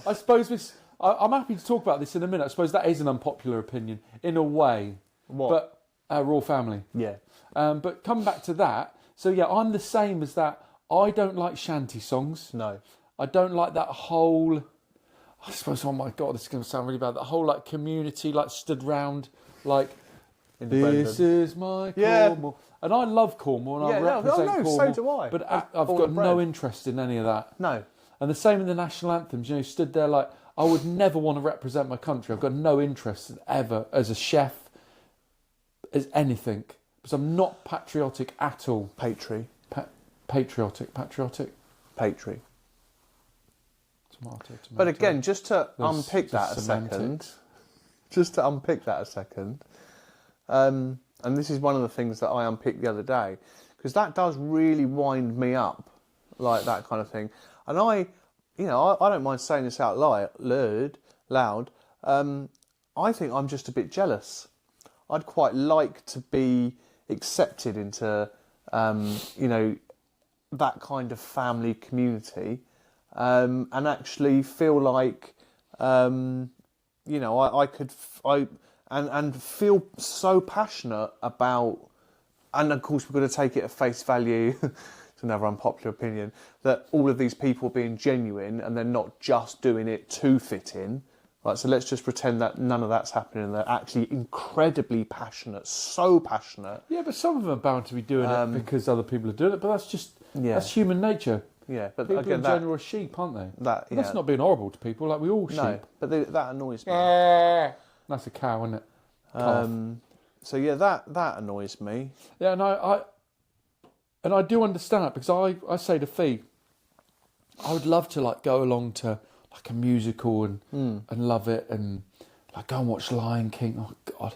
I suppose I'm happy to talk about this in a minute. I suppose that is an unpopular opinion in a way. What? But Royal Family. Yeah. But come back to that. So yeah, I'm the same as that. I don't like shanty songs. No. I don't like that whole. I suppose. Oh my God, this is going to sound really bad. That whole community stood round This is my Cornwall. And I love Cornwall and I represent Cornwall. So do I. But I've got no interest in any of that. No. And the same in the national anthems. Stood there I would never want to represent my country. I've got no interest ever as a chef, as anything. Because I'm not patriotic at all. Patriotic. Patry. Patry. It's Tomato, tomato. But again, just to There's unpick that a semantics. second, and this is one of the things that I unpicked the other day, because that does really wind me up, like that kind of thing. And I don't mind saying this out loud. I think I'm just a bit jealous. I'd quite like to be accepted into, that kind of family community, and actually feel like, I could feel so passionate about, and of course we're going to take it at face value. It's another unpopular opinion, that all of these people are being genuine and they're not just doing it to fit in. Right, so let's just pretend that none of that's happening. They're actually incredibly passionate, so passionate. Yeah, but some of them are bound to be doing it because other people are doing it. But that's human nature. Yeah, but people again, in general are sheep, aren't they? That's not being horrible to people. Like we all sheep. No, but that annoys me. That's a cow, isn't it? Calf. So yeah, that annoys me. Yeah, and I do understand that, because I say to Fee, I would love to like go along to like a musical and love it, and like go and watch Lion King. Oh God,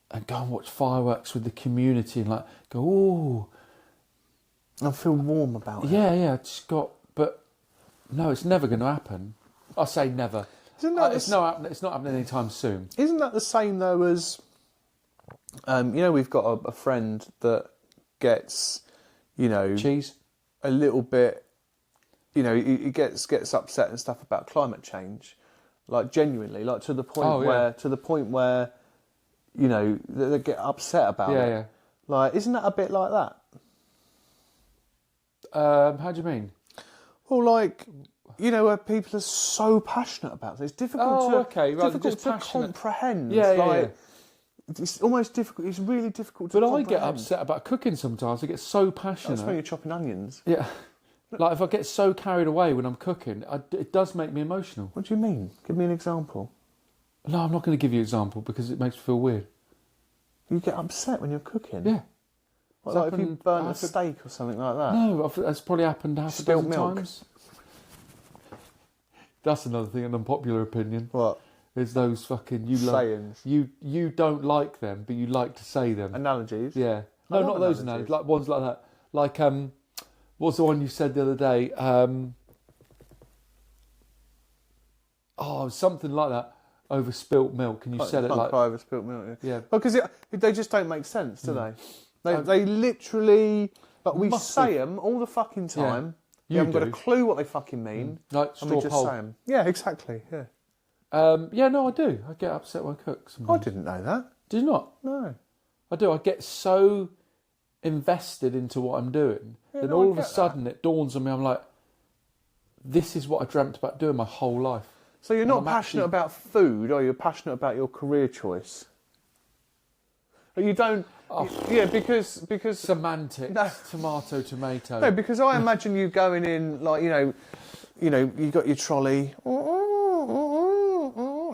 and go and watch fireworks with the community and like go, ooh. I feel warm about it. Yeah, but no, it's never going to happen. I say never. It's not happening anytime soon. Isn't that the same though as, we've got a friend that gets, cheese, a little bit, he gets upset and stuff about climate change, like genuinely, like to the point where, they get upset about it. Yeah. Like, isn't that a bit like that? How do you mean? Well, like, where people are so passionate about it. It's difficult to comprehend. Yeah. It's almost difficult. It's really difficult to comprehend. But I get upset about cooking sometimes. I get so passionate. That's when you're chopping onions. Yeah. Like, if I get so carried away when I'm cooking, it does make me emotional. What do you mean? Give me an example. No, I'm not going to give you an example because it makes me feel weird. You get upset when you're cooking? Yeah. What, like if you burn a steak or something like that? No, that's probably happened half a dozen milk. times. That's another thing, an unpopular opinion. What? Is those fucking sayings. You don't like them, but you like to say them. Analogies? Yeah. No, not those analogies. Like ones like that. Like, what's the one you said the other day? Something like that. Over spilt milk, and you said it like... Cry over spilt milk, yeah. Well, because they just don't make sense, do they? They literally... Like, we say them all the fucking time. Yeah. You haven't got a clue what they fucking mean. Like straw and we just pole. say them. Yeah, exactly, yeah. No, I do. I get upset when I cook sometimes. I didn't know that. Did you not? No. I do. I get so invested into what I'm doing, then all of a sudden it dawns on me, I'm like, this is what I dreamt about doing my whole life. So you're not passionate about food, or you're passionate about your career choice? But you don't... Yeah, because... Semantics. No. Tomato. No, because I imagine you going in, like, you got your trolley, and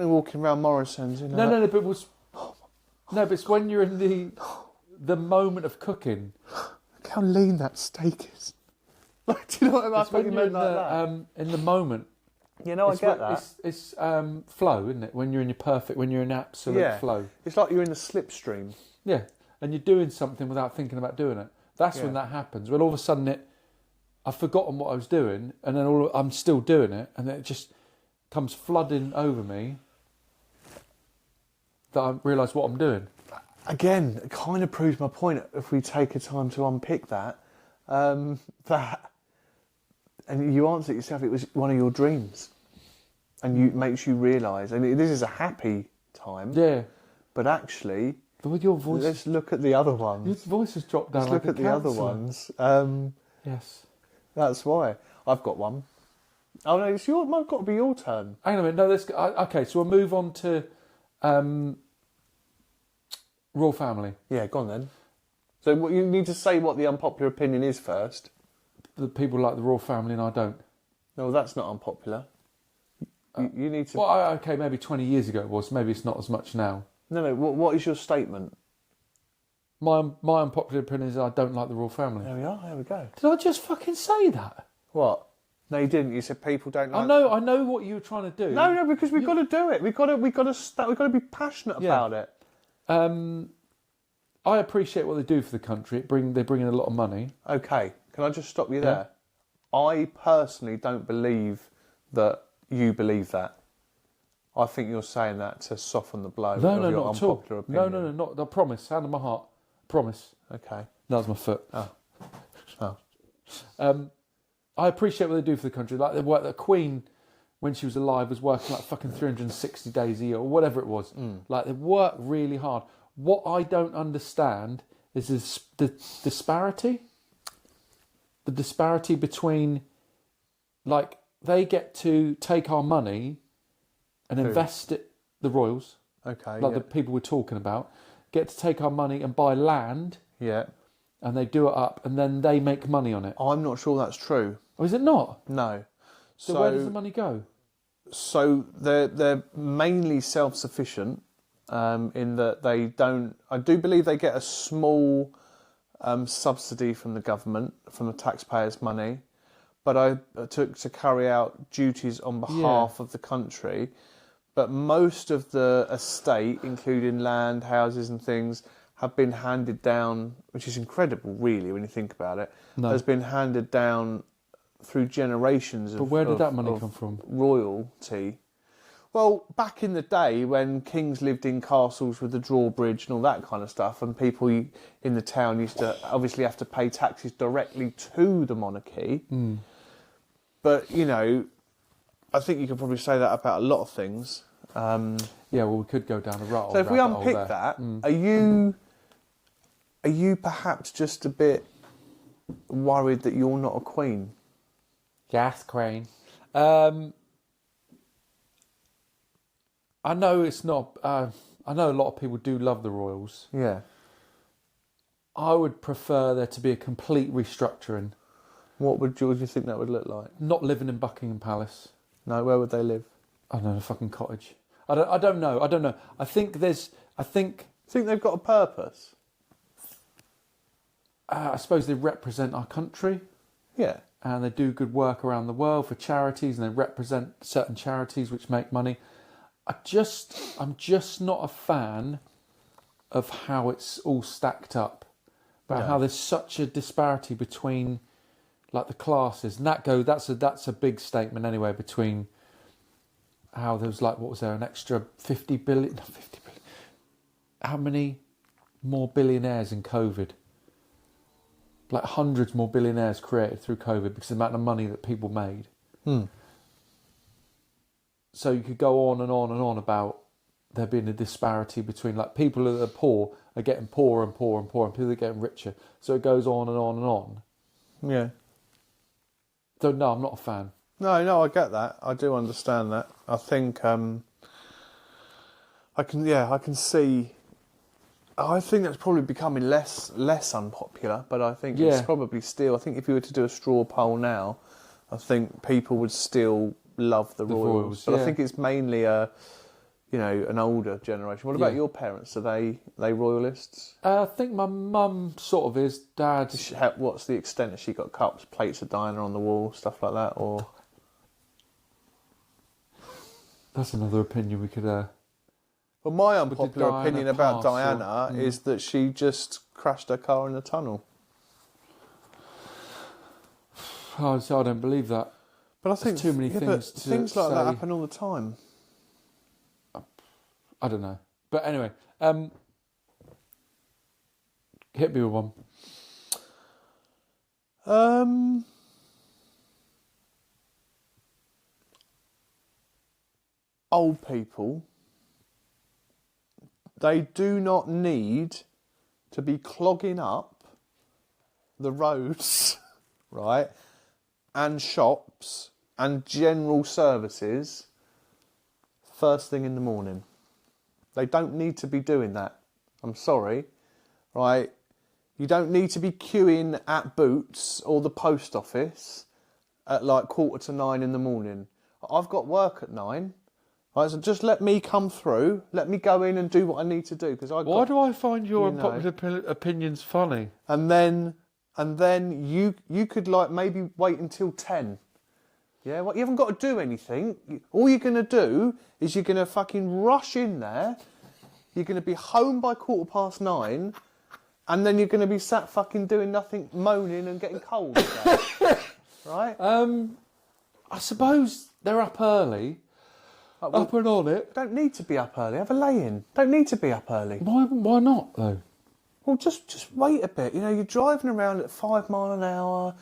walking around Morrison's, No, but it's when you're in the moment of cooking. Look how lean that steak is. Like, do you know what I mean? It's when you're in the moment. I get that. It's flow, isn't it? When you're in absolute flow. It's like you're in the slipstream. Yeah, and you're doing something without thinking about doing it. That's when that happens. When all of a sudden I've forgotten what I was doing, and then I'm still doing it, and then it just comes flooding over me that I realise what I'm doing. Again, it kind of proves my point if we take a time to unpick that. And you answered it yourself, it was one of your dreams. And it makes you realise, and this is a happy time. Yeah. But actually, with your voice, let's look at the other ones. Your voice has dropped down. Let's look at the other ones. Yes. That's why. I've got one. Oh no, it's might got to be your turn. Hang on a minute. No, okay, so we'll move on to Royal Family. Yeah, go on then. So you need to say what the unpopular opinion is first. The people like the Royal Family and I don't. No, that's not unpopular. You need to... Well, okay, maybe 20 years ago it was. Maybe it's not as much now. No, what is your statement? My unpopular opinion is I don't like the Royal Family. There we are, there we go. Did I just fucking say that? What? No, you didn't. You said people don't like. I know what you were trying to do. No, because we've got to do it. We've got to be passionate about it. I appreciate what they do for the country. They bring in a lot of money. Okay, can I just stop you there? I personally don't believe that you believe that. I think you're saying that to soften the blow of your not at all. unpopular opinion. No, not. I promise. Hand on my heart. Promise. Okay. That was my foot. Oh. I appreciate what they do for the country. Like the Queen, when she was alive, was working like fucking 360 days a year or whatever it was. Like they work really hard. What I don't understand is the disparity. The disparity between, like, they get to take our money and invest it, the royals, Okay. like the people we're talking about, get to take our money and buy land. Yeah. And they do it up, and then they make money on it. I'm not sure that's true. Or is it not? No. So where does the money go? So they're mainly self-sufficient in that they don't. I do believe they get a small subsidy from the government, from the taxpayers' money, but to carry out duties on behalf of the country. But most of the estate, including land, houses, and things, have been handed down, which is incredible, really, when you think about it. No. Has been handed down through generations of. But where did that money come from? Royalty. Well, back in the day when kings lived in castles with the drawbridge and all that kind of stuff, and people in the town used to obviously have to pay taxes directly to the monarchy. But, you know, I think you could probably say that about a lot of things. Yeah, well, we could go down a rabbit hole. So if we unpick that, are you perhaps just a bit worried that you're not a queen? Yes, queen. I know it's not. I know a lot of people do love the royals. Yeah. I would prefer there to be a complete restructuring. What would you think that would look like? Not living in Buckingham Palace. No, where would they live? I don't know, a fucking cottage. I don't know. I think Think they've got a purpose? I suppose they represent our country. Yeah. And they do good work around the world for charities, and they represent certain charities which make money. I'm just not a fan of how it's all stacked up, about how there's such a disparity between, like, the classes, and that's a big statement anyway, between how there was, like, what was there, an extra 50 billion, not 50 billion, how many more billionaires in COVID? Like hundreds more billionaires created through COVID because of the amount of money that people made. So you could go on and on and on about there being a disparity between, like, people that are poor are getting poorer and poorer and poorer, and people that are getting richer. So it goes on and on and on. Yeah. So no, I'm not a fan. No, I get that. I do understand that. I think I can see. I think that's probably becoming less unpopular, but I think it's probably still. I think if you were to do a straw poll now, I think people would still love the royals. But I think it's mainly an older generation. What about your parents? Are they royalists? I think my mum sort of is. Dad. What's the extent? Has she got cups, plates of Diana on the wall, stuff like that, or? That's another opinion we could. Well, my unpopular opinion about Diana is that she just crashed her car in the tunnel. Oh, so I don't believe that. But I think there's too many things to things like say. that happen all the time. I don't know. But anyway, hit me with one. Old people, they do not need to be clogging up the roads, right, and shops and general services first thing in the morning. They don't need to be doing that. I'm sorry, right? You don't need to be queuing at Boots or the post office at like 8:45 in the morning. I've got work at 9. Right, so just let me come through. Let me go in and do what I need to do Why do I find your unpopular opinions funny? And then you could like maybe wait until 10, Yeah, well, you haven't got to do anything. All you're going to do is you're going to fucking rush in there. You're going to be home by 9:15, and then you're going to be sat fucking doing nothing, moaning and getting cold again. Right? I suppose they're up early. Up and on it. Don't need to be up early. Have a lay-in. Don't need to be up early. Why not, though? Well, just wait a bit. You know, you're driving around at 5 miles an hour,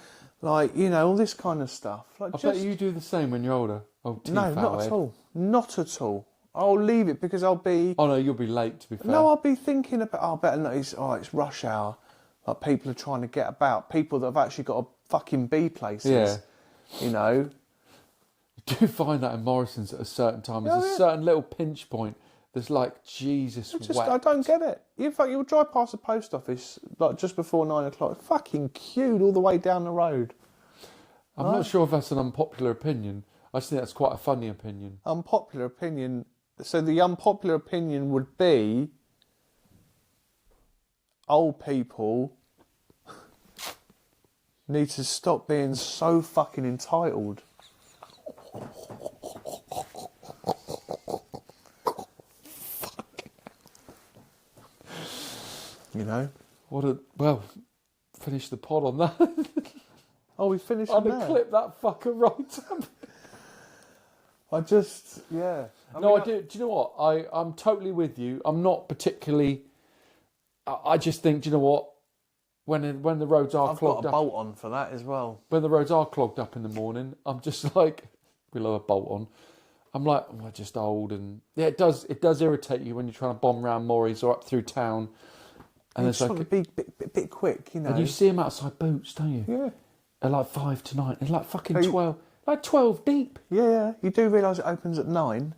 like, you know, all this kind of stuff. Like, I bet you do the same when you're older. Oh, no, not at all. Not at all. I'll leave it because I'll be... Oh, no, you'll be late, to be fair. No, I'll be thinking about, oh, better not, it's rush hour. Like, people are trying to get about. People that have actually got to fucking be places. Yeah. You know? You do find that in Morrison's at a certain time. There's a certain little pinch point that's like, Jesus, I don't get it. You'll drive past the post office like just before 9 o'clock. Fucking queued all the way down the road. I'm not sure if that's an unpopular opinion. I just think that's quite a funny opinion. Unpopular opinion. So the unpopular opinion would be old people need to stop being so fucking entitled. You know? Finish the pod on that. Oh, we finished I'm on going to that? clip that fucker right up. I just, yeah. I do. Do you know what? I'm totally with you. I'm not particularly... I just think, do you know what? When the roads are I've clogged got a up... bolt on for that as well. When the roads are clogged up in the morning, I'm just like... We'll have a bolt on. I'm like, I'm just old, and... Yeah, it does irritate you when you're trying to bomb round Morris or up through town. And it's like... be a bit quick, you know. And you see them outside Boots, don't you? Yeah. They're like 5 to 9. They're like fucking 12. Like 12 deep. Yeah. You do realise it opens at 9,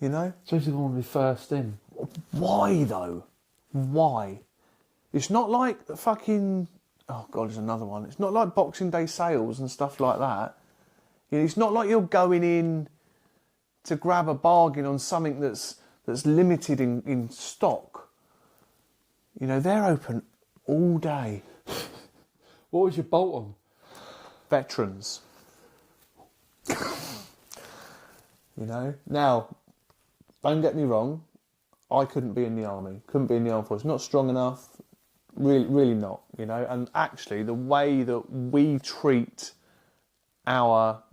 you know? Especially if you want to be first in. Why, though? Why? It's not like fucking... Oh, God, there's another one. It's not like Boxing Day sales and stuff like that. You know, it's not like you're going in to grab a bargain on something that's limited in stock. You know, they're open all day. What was your bolt on? Veterans. You know? Now, don't get me wrong, I couldn't be in the army. Couldn't be in the armed forces. Not strong enough. Really, really not, you know? And actually, the way that we treat our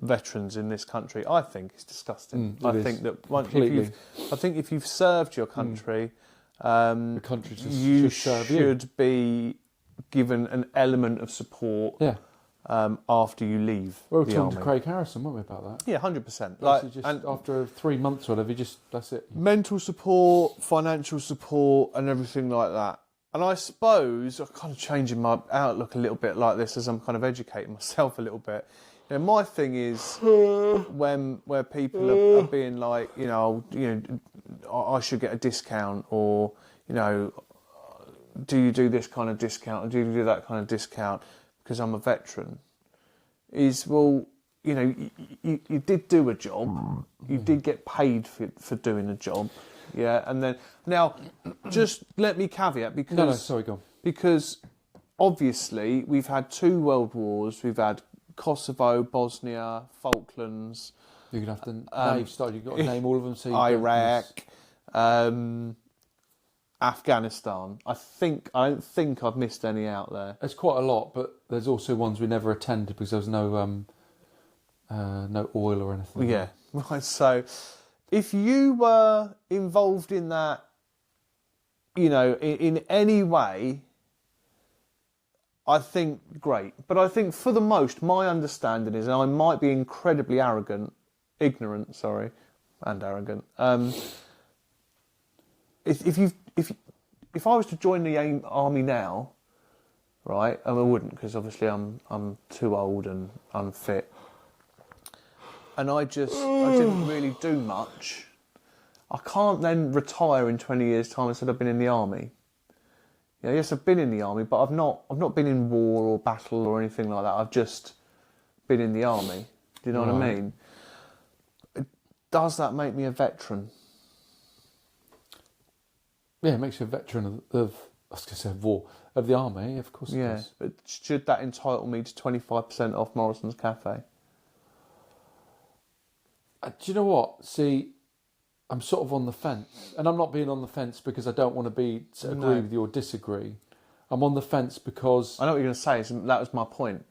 veterans in this country, I think is disgusting. I think that if you've served your country, the country you should be given an element of support. Yeah. After you leave We were the talking army. to Craig Harrison, weren't we, about that? Yeah, 100%. And after 3 months or whatever, that's it. Mental support, financial support, and everything like that. And I suppose I'm kind of changing my outlook a little bit like this as I'm kind of educating myself a little bit. You know, my thing is where people are being like, I should get a discount, or do you do this kind of discount, or do you do that kind of discount because I'm a veteran? Is, well, you did do a job, you did get paid for doing a job. Yeah, and then now, just let me caveat because No, sorry, go on. Because obviously we've had 2 world wars. We've had Kosovo, Bosnia, Falklands. You're gonna have to you've got to name all of them. So Iraq, Afghanistan. I don't think I've missed any out there. There's quite a lot, but there's also ones we never attended because there was no oil or anything. Yeah, right. So, if you were involved in that, in any way, I think great. But I think for the most, my understanding is, and I might be incredibly ignorant, and arrogant. If I was to join the army now, right, and I wouldn't because obviously I'm too old and unfit. And I didn't really do much. I can't then retire in 20 years' time and say I've been in the army. Yes, I've been in the army, but I've not been in war or battle or anything like that. I've just been in the army. Do you know what I mean? Does that make me a veteran? Yeah, it makes you a veteran of I was going to say war of the army, of course. It Yeah, does. but should that entitle me to 25% off Morrison's Cafe? Do you know what? See, I'm sort of on the fence, and I'm not being on the fence because I don't want to agree with you or disagree. I'm on the fence because I know what you're going to say. So that was my point.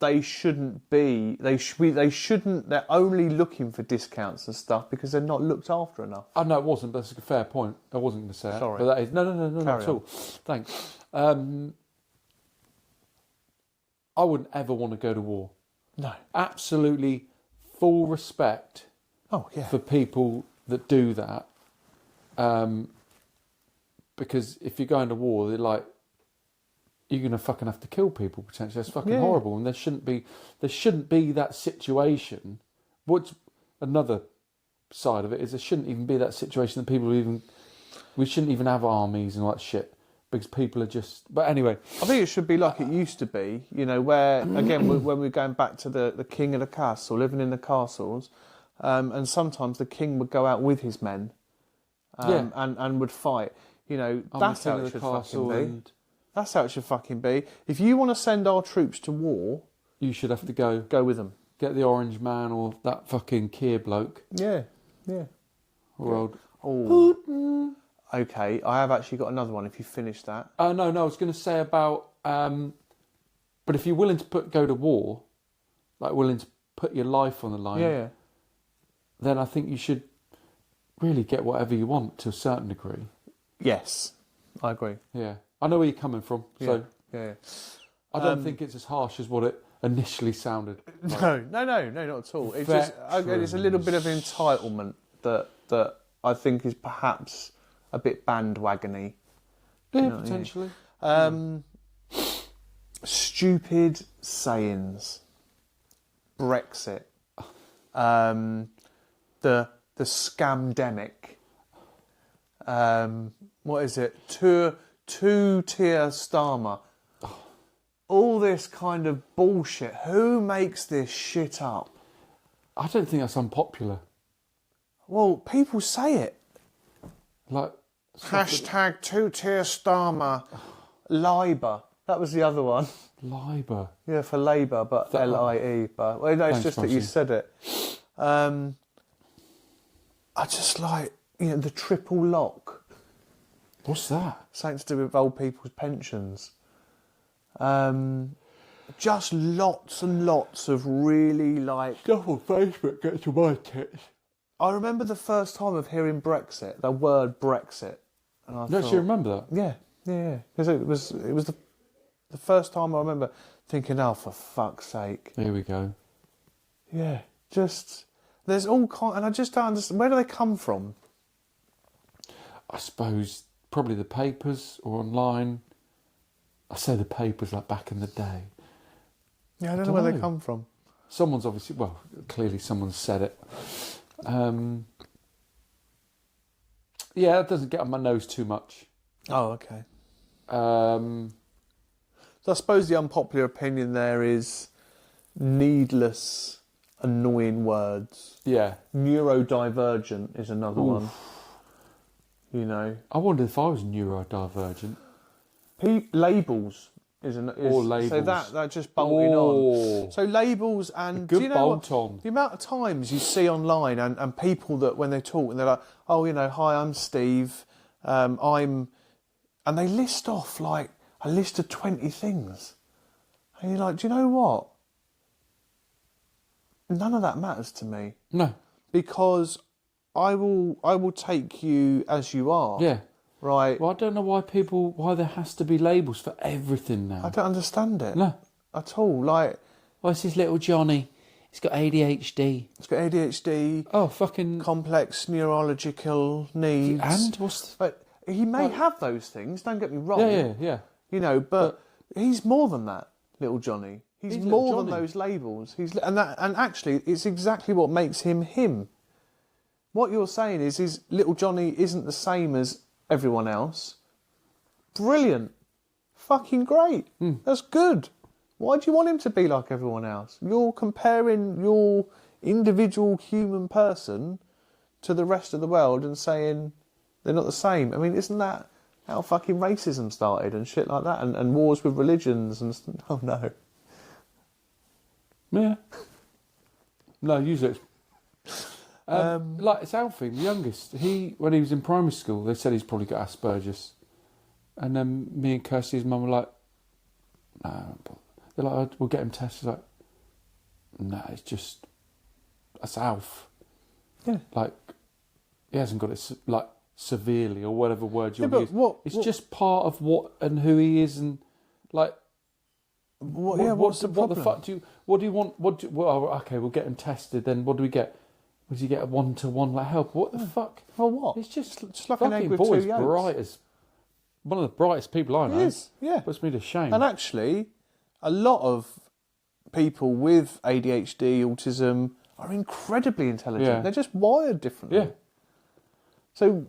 They shouldn't be. They shouldn't. They're only looking for discounts and stuff because they're not looked after enough. I know it wasn't, but that's a fair point. I wasn't going to say it. Sorry. But that is, no, not at all. Thanks. I wouldn't ever want to go to war. No. Absolutely full respect Oh yeah. for people that do that. Because if you're going to war, they're like, you're going to fucking have to kill people potentially. That's fucking horrible. And there shouldn't be that situation. What's another side of it is there shouldn't even be that situation that we shouldn't even have armies and all that shit because people are just, but anyway. I think it should be like it used to be, where, again, when we're going back to the king of the castle, living in the castles, and sometimes the king would go out with his men and would fight. That's how it should fucking be. That's how it should fucking be. If you want to send our troops to war, you should have to go with them. Get the orange man or that fucking Keir bloke. Yeah. Or old. Okay, I have actually got another one. If you finish that. No. I was going to say about. But if you're willing to go to war, like willing to put your life on the line, then I think you should really get whatever you want to a certain degree. Yes, I agree. Yeah. I know where you're coming from, so yeah. I don't think it's as harsh as what it initially sounded. Like. No, not at all. It's just it's a little bit of entitlement that I think is perhaps a bit bandwagony. Yeah, potentially. Stupid sayings. Brexit. The scamdemic. What is it? Two-tier Starmer. All this kind of bullshit. Who makes this shit up? I don't think that's unpopular. Well, people say it. Like Hashtag two-tier Starmer. Labour. That was the other one. Labour. Yeah, for Labour, but L-I-E. But well, no, it's just that you said it. I just like, the triple lock. What's that? Something to do with old people's pensions. Just lots and lots of really like... Stuff on Facebook gets to my tits. I remember the first time of hearing Brexit, the word Brexit. And I Don't you remember that? Yeah. Because it was the first time I remember thinking, oh, for fuck's sake. Here we go. Yeah, just... There's all kind... And I just don't understand... Where do they come from? I suppose probably the papers or online. I say the papers like back in the day. Yeah, I don't know where they come from. Someone's obviously... Well, clearly someone's said it. Yeah, it doesn't get on my nose too much. Oh, okay. So I suppose the unpopular opinion there is needless, annoying words. Yeah. Neurodivergent is another one. I wonder if I was neurodivergent. Labels is or labels. So that just bolting on. So labels and good do you know bolt what, on. the amount of times you see online and people that when they talk and they're like, oh, hi, I'm Steve, and they list off like a list of 20 things. And you're like, do you know what? None of that matters to me. No. Because I will take you as you are. Yeah. Right. Well, I don't know why there has to be labels for everything now. I don't understand it. No. At all. Like, oh, it's this little Johnny. He's got ADHD. He's got ADHD. Oh, fucking... complex neurological needs. And what's... But he may have those things, don't get me wrong. Yeah. But he's more than that, little Johnny. He's more than those labels. And actually, it's exactly what makes him him. What you're saying is little Johnny isn't the same as everyone else. Brilliant. Fucking great. That's good. Why do you want him to be like everyone else? You're comparing your individual human person to the rest of the world and saying they're not the same. I mean, isn't that how fucking racism started and shit like that, and wars with religions and oh no. Yeah. No, use it. Like it's Alfie, the youngest. When he was in primary school, they said he's probably got Asperger's, and then me and Kirsty's mum were like, "No." They're like, "We'll get him tested." Like, no, it's just that's Alf. Yeah. Like, he hasn't got it like severely or whatever word you but use. It's just part of what and who he is, and like. What's the problem? What the fuck do you? What do you want? Well, okay, we'll get him tested. Then what do we get? Does he get a 1-to-1 like help? What the fuck? Well, what? It's just like an egg with two yolks. Bright as one of the brightest people I know. He is, yeah. Puts me to shame. And actually, a lot of people with ADHD, autism, are incredibly intelligent. Yeah. They're just wired differently. Yeah. So,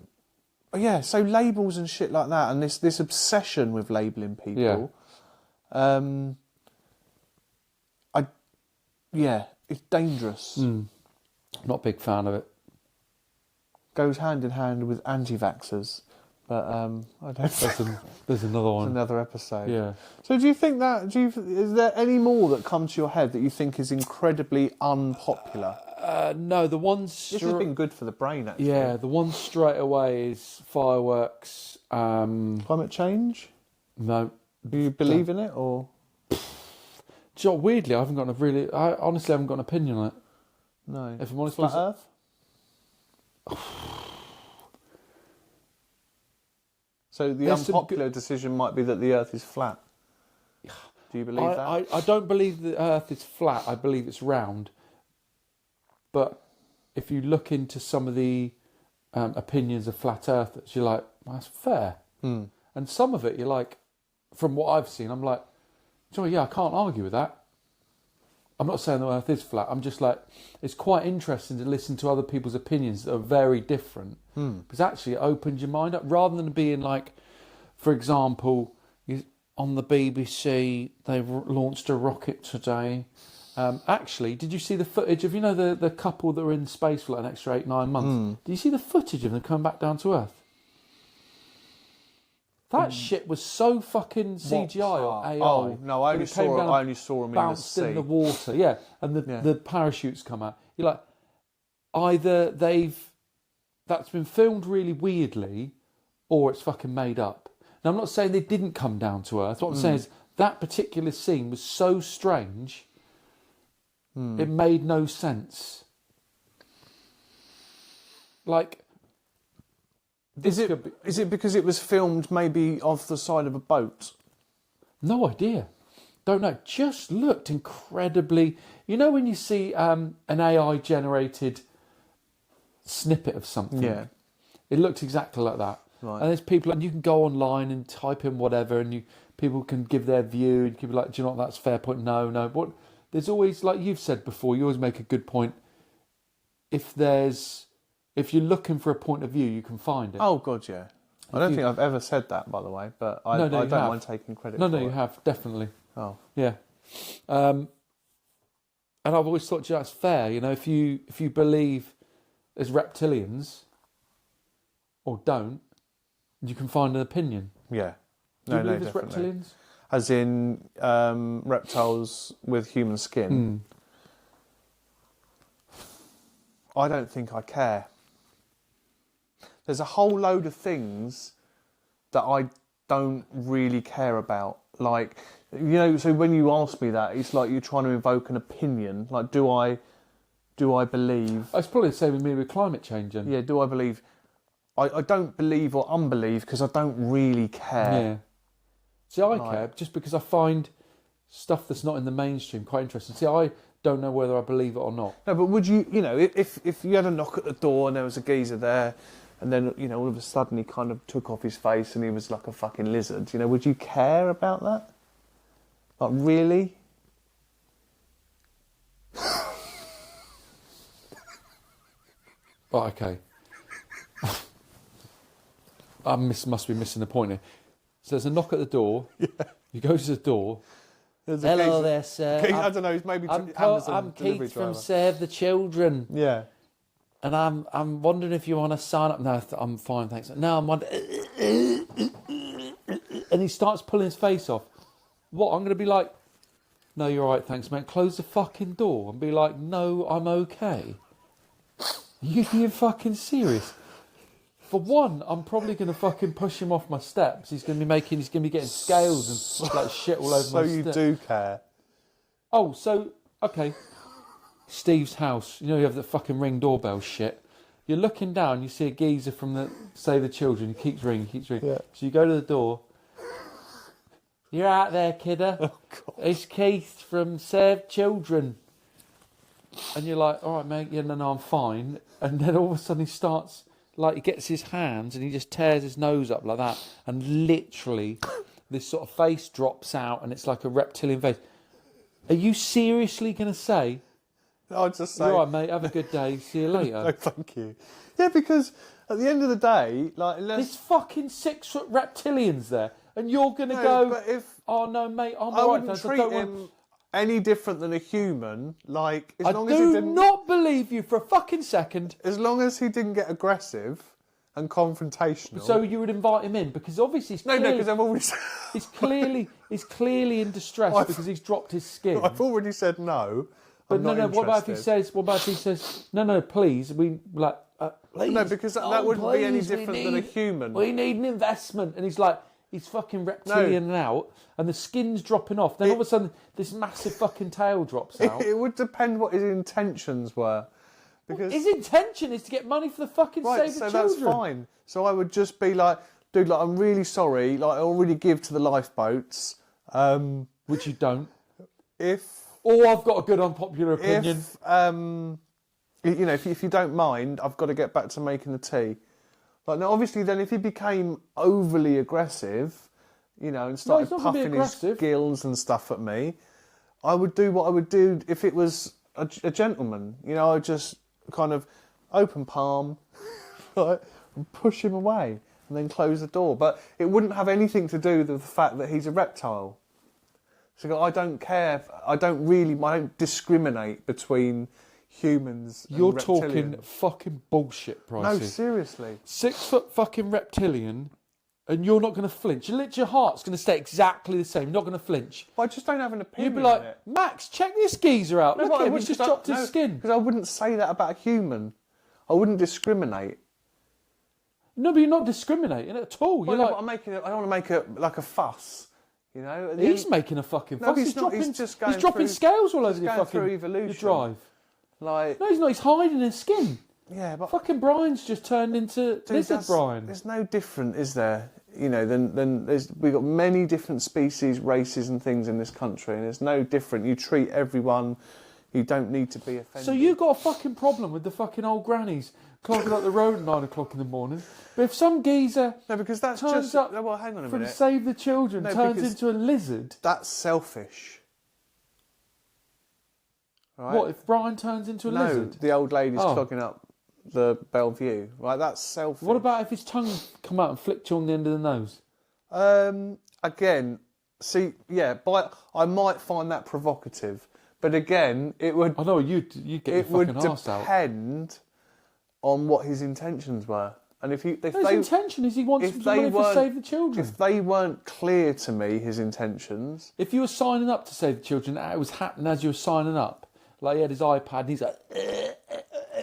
so labels and shit like that, and this obsession with labelling people. It's dangerous. Not a big fan of it. Goes hand in hand with anti-vaxxers, but I don't. There's another one. There's another episode. Yeah. So do you think that? Is there any more that come to your head that you think is incredibly unpopular? No, the ones. This has been good for the brain, actually. Yeah, the one straight away is fireworks. Climate change. No. Do you believe in it, or? So weirdly, I honestly haven't got an opinion on it. No. If I'm honest, Flat Earth. So the unpopular decision might be that the Earth is flat. Do you believe that? I don't believe the Earth is flat. I believe it's round. But if you look into some of the opinions of flat earthers, you're like, well, that's fair. And some of it, you're like, from what I've seen, I'm like, I can't argue with that. I'm not saying the Earth is flat. I'm just like, it's quite interesting to listen to other people's opinions that are very different. Because actually it opens your mind up. Rather than being like, for example, on the BBC, they've launched a rocket today. Actually, did you see the footage of, the couple that were in space for like an extra 8-9 months? Did you see the footage of them coming back down to Earth? That shit was so fucking CGI or AI. Oh no, I only saw them bounced in the sea. In the water, yeah, and the parachutes come out. You're like, either that's been filmed really weirdly, or it's fucking made up. Now I'm not saying they didn't come down to Earth. What I'm saying is that particular scene was so strange, it made no sense. Like. Is it because it was filmed maybe off the side of a boat? No idea. Don't know. Just looked incredibly... when you see an AI-generated snippet of something? Yeah. It looked exactly like that. Right. And there's people... And you can go online and type in whatever, and people can give their view, and you can be like, do you know what, that's a fair point? No. There's always, like you've said before, you always make a good point. If you're looking for a point of view, you can find it. Oh, God, yeah. I don't think I've ever said that, by the way, but I don't mind taking credit for it. No, you have, definitely. Oh. Yeah. And I've always thought that's fair, if you believe there's reptilians, or don't, you can find an opinion. Yeah. Do you believe there's definitely. reptilians? As in reptiles with human skin? I don't think I care. There's a whole load of things that I don't really care about. Like, so when you ask me that, it's like you're trying to invoke an opinion. Like, do I believe... It's probably the same with me with climate change. Then. Yeah, do I believe... I don't believe or unbelieve because I don't really care. Yeah. See, I care just because I find stuff that's not in the mainstream quite interesting. See, I don't know whether I believe it or not. No, but would you, if you had a knock at the door and there was a geezer there, and then, all of a sudden he kind of took off his face and he was like a fucking lizard, would you care about that? Like, really? Right, okay. I must be missing the point here. So there's a knock at the door. Yeah. You go to the door. Hello there, sir. I don't know. He's maybe I'm Keith from Save the Children. Yeah. And I'm wondering if you want to sign up. No, I'm fine, thanks. No, I'm wondering. and he starts pulling his face off. What? I'm going to be like, no, you're all right, thanks, mate. Close the fucking door and be like, no, I'm okay. You're fucking serious. For one, I'm probably going to fucking push him off my steps. He's going to be getting scales and like shit all over my steps. So you do care. Oh, so, okay. Steve's house. You know, you have the fucking ring doorbell shit. You're looking down, you see a geezer from the Save the Children. He keeps ringing. Yeah. So you go to the door. You're out there, kidder. Oh, God. It's Keith from Save Children. And you're like, all right, mate. Yeah, no, I'm fine. And then all of a sudden he starts, like, he gets his hands and he just tears his nose up like that. And literally, this sort of face drops out and it's like a reptilian face. Are you seriously going to say... I'll just say... You're all right, mate, have a good day, see you later. No, thank you. Yeah, because at the end of the day, like... There's fucking 6-foot reptilians there, and you're going to But if... Oh, no, mate, I'm I all right, wouldn't thanks, treat him any different than a human, like... As long as he do didn't, not believe you for a fucking second. As long as he didn't get aggressive and confrontational... So you would invite him in, because obviously... No, because I've already said... he's clearly in distress because he's dropped his skin. I've already said no. But no, what about if he says, no, please, we, like, please. No, because that wouldn't be any different than a human. We need an investment. And he's like, he's fucking reptilian out, and the skin's dropping off. Then all of a sudden, this massive fucking tail drops out. It would depend what his intentions were. Because his intention is to get money for the fucking Save the Children. So that's fine. So I would just be like, dude, like, I'm really sorry. Like, I already give to the lifeboats. Which you don't. Or I've got a good unpopular opinion. If you don't mind, I've got to get back to making the tea. Like, now, obviously, then if he became overly aggressive, and started puffing his gills and stuff at me, I would do what I would do if it was a gentleman. I'd just kind of open palm, right, and push him away, and then close the door. But it wouldn't have anything to do with the fact that he's a reptile. So I don't care. I don't discriminate between humans and You're reptilians. talking fucking bullshit prices. No, seriously. 6-foot fucking reptilian, and you're not going to flinch. Your heart's going to stay exactly the same. You're not going to flinch. But I just don't have an opinion. You'd be like, on it. Max, check this geezer out. Look at him, he's just dropped his skin. Because I wouldn't say that about a human. I wouldn't discriminate. No, but you're not discriminating at all. Well, you're I don't want to make a fuss. He's making a fucking fuss. He's dropping scales all over your fucking evolution. your drive. Like, no, he's not. He's hiding his skin. Yeah, but fucking Brian's just turned into lizard Brian. There's no different, is there? Then we've got many different species, races, and things in this country, and there's no different. You treat everyone. You don't need to be offended. So you got a fucking problem with the fucking old grannies clogging up the road at 9 o'clock in the morning. But if some geezer because that's turns just up well, hang on a from minute. Save the Children turns into a lizard. That's selfish. Right? What if Brian turns into a lizard? The old lady's clogging up the Bellevue. Right, that's selfish. What about if his tongue come out and flicked you on the end of the nose? Again, see, I might find that provocative, but again, it would. I know you get your fucking arse out. It would depend on what his intentions were, and his intention is he wants to money for Save the Children. If they weren't clear to me, his intentions. If you were signing up to Save the Children, it was happening as you were signing up. Like he had his iPad, and he's like,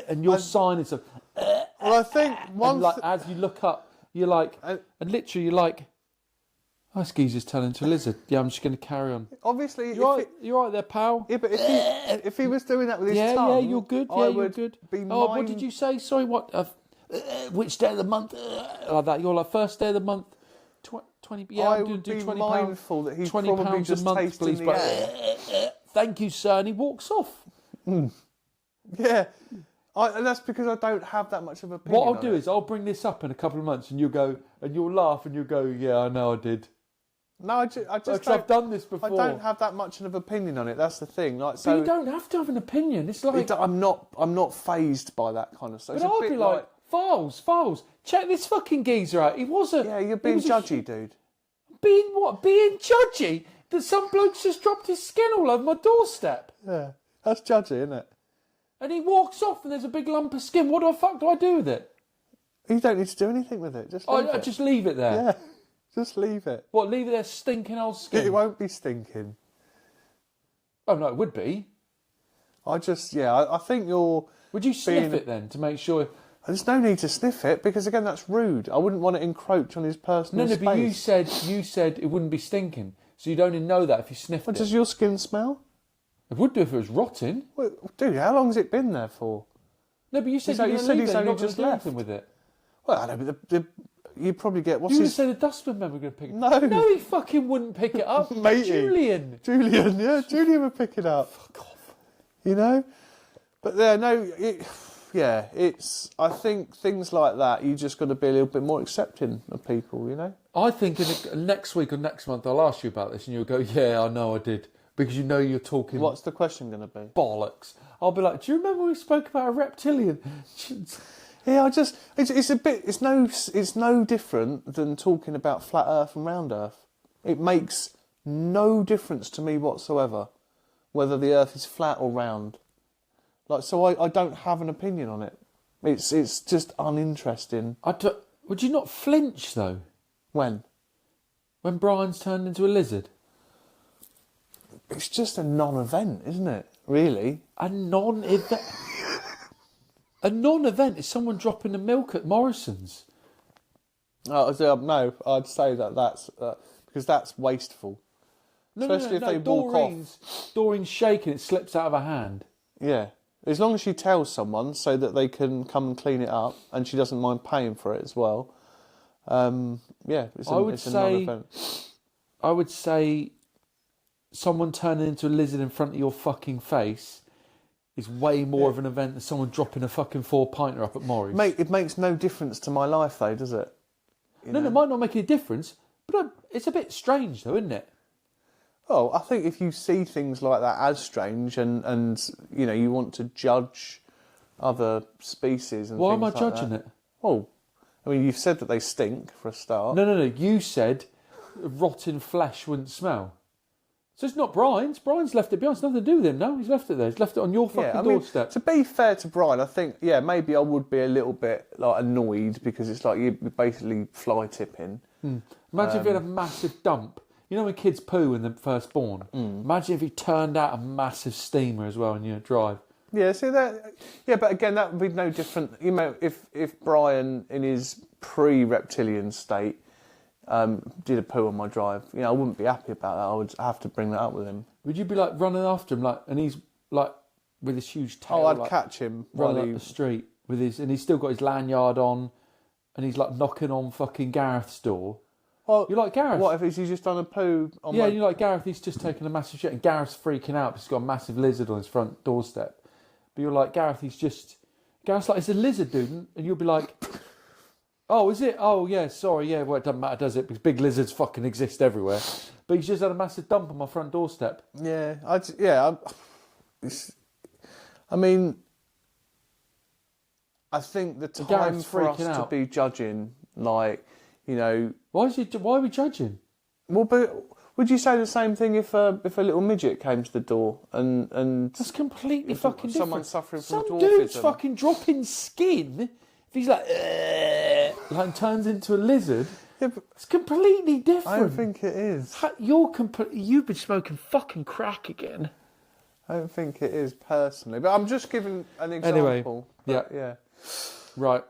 and you're signing stuff. Well, I think as you look up, you're like, and literally you're like, oh, this geezer's turning into a lizard. Yeah, I'm just going to carry on. Obviously, you're right there, pal. Yeah, but if he was doing that with his tongue, you're good. You're good. What did you say? Sorry, what? Which day of the month? Like that. You're like first day of the month. 20. Yeah, I I'm would do be 20 mindful that he's £20 probably just a month, tasting please. the air. Thank you, sir. And he walks off. Yeah, and that's because I don't have that much of an opinion. What I'll do is I'll bring this up in a couple of months, and you'll go and you'll laugh and you'll go, yeah, I know I did. No, I just I've done this before. I don't have that much of an opinion on it. That's the thing. Like, so you don't have to have an opinion. It's like I'm not fazed by that kind of stuff. But I'll be like, Files, check this fucking geezer out. He was a yeah. You're being judgy, dude. Being what? Being judgy? That some bloke's just dropped his skin all over my doorstep. Yeah, that's judgy, isn't it? And he walks off, and there's a big lump of skin. What the fuck do I do with it? You don't need to do anything with it. Just leave it. Just leave it there. Yeah. Just leave it. What, leave it there stinking old skin? It won't be stinking. Oh, no, it would be. I think you're... Would you sniff it then to make sure... There's no need to sniff it because, again, that's rude. I wouldn't want to encroach on his personal space. No, but you said it wouldn't be stinking. So you'd only know that if you sniffed it. Does your skin smell? It would do if it was rotting. Well, dude, how long's it been there for? No, but you said he's only just left with it. Well, I know, but you probably get... You would say the dustbin man were going to pick it No. up. No, he fucking wouldn't pick it up. Matey. Julian, yeah, Julian would pick it up. Fuck off. You know? But it's... I think things like that, you just got to be a little bit more accepting of people, you know? I think next week or next month I'll ask you about this and you'll go, yeah, I know I did. Because you know you're talking... What's the question going to be? Bollocks. I'll be like, do you remember we spoke about a reptilian? Yeah, it's no different than talking about flat Earth and round Earth. It makes no difference to me whatsoever whether the Earth is flat or round. So I don't have an opinion on it. It's just uninteresting. Would you not flinch though? When? When Brian's turned into a lizard? It's just a non-event, isn't it? Really? A non-event. A non-event is someone dropping the milk at Morrison's. No, I'd say that's because that's wasteful. Especially if they walk off. Doreen's shaking, it slips out of her hand. Yeah. As long as she tells someone so that they can come and clean it up and she doesn't mind paying for it as well. It's a non-event. I would say someone turning into a lizard in front of your fucking face is way more of an event than someone dropping a fucking 4-pinter up at Morris. Mate, it makes no difference to my life though, does it? No, it might not make any difference, but it's a bit strange though, isn't it? Well, I think if you see things like that as strange and you want to judge other species and why things am I like judging that, it? Well, I mean, you've said that they stink for a start. No. You said rotten flesh wouldn't smell. So it's not Brian's. Brian's left it behind. It's nothing to do with him, no. He's left it there. He's left it on your fucking doorstep. To be fair to Brian, I think, maybe I would be a little bit annoyed because it's like you're basically fly tipping. Imagine if you had a massive dump. You know when kids poo when they're first born? Imagine if he turned out a massive steamer as well in your drive. Yeah, see that. Yeah, but again, that would be no different. You know, if Brian in his pre-reptilian state did a poo on my drive, I wouldn't be happy about that. I would have to bring that up with him. Would you be like running after him, and he's like with his huge tail? Oh, I'd catch him running up the street with and he's still got his lanyard on, and he's like knocking on fucking Gareth's door. Well, you like Gareth? What if he's just done a poo on Yeah, you like Gareth, he's just taking a massive shit and Gareth's freaking out because he's got a massive lizard on his front doorstep. But you're like, Gareth's like, it's a lizard, dude. And you'll be like, oh, is it? Oh, yeah, sorry, yeah, well, it doesn't matter, does it? Because big lizards fucking exist everywhere. But he's just had a massive dump on my front doorstep. Yeah, I think the time for us to be judging, why are we judging? Well, but would you say the same thing if a little midget came to the door and that's completely fucking different. Someone suffering from dwarfism. Some dude's fucking dropping skin. If he's like turns into a lizard, it's completely different. I don't think it is. You've been smoking fucking crack again. I don't think it is personally, but I'm just giving an example. Anyway, yeah. Right.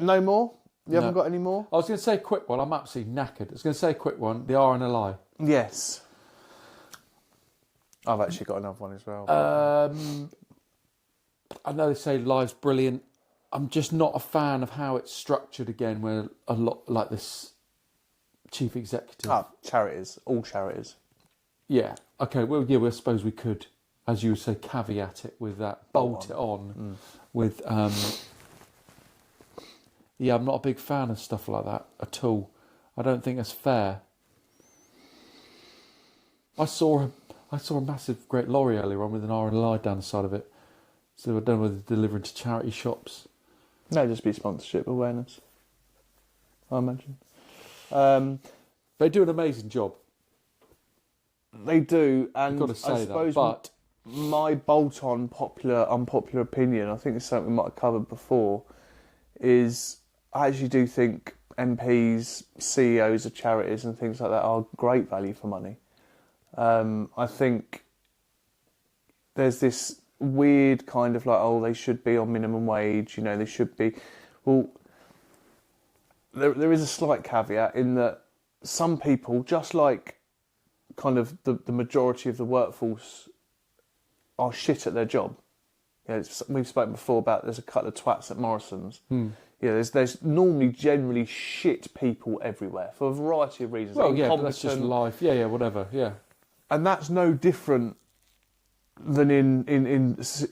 No more? You haven't got any more? I was going to say a quick one. I'm absolutely knackered. I was going to say a quick one. The R and a lie. Yes. I've actually got another one as well. I know they say lie's brilliant. I'm just not a fan of how it's structured again, where a lot like this chief executive. Charities. All charities. Yeah. Okay, well, yeah, I suppose we could, as you would say, caveat it with that, bolt it on with... Yeah, I'm not a big fan of stuff like that at all. I don't think that's fair. I saw a massive, great lorry earlier on with an R&L down the side of it. So I don't know whether they're delivering to charity shops. No, just be sponsorship awareness, I imagine. They do an amazing job. They do, and I've got to say I suppose that, but my bolt-on unpopular opinion, I think it's something we might have covered before, is I actually do think MPs, CEOs of charities and things like that are great value for money. I think there's this weird kind of like, oh, they should be on minimum wage, you know, they should be. Well, there is a slight caveat in that some people, just like kind of the majority of the workforce, are shit at their job. You know, we've spoken before about there's a couple of twats at Morrison's. Yeah, there's normally generally shit people everywhere for a variety of reasons. Well, yeah, but that's just life. Yeah, whatever. Yeah, and that's no different than in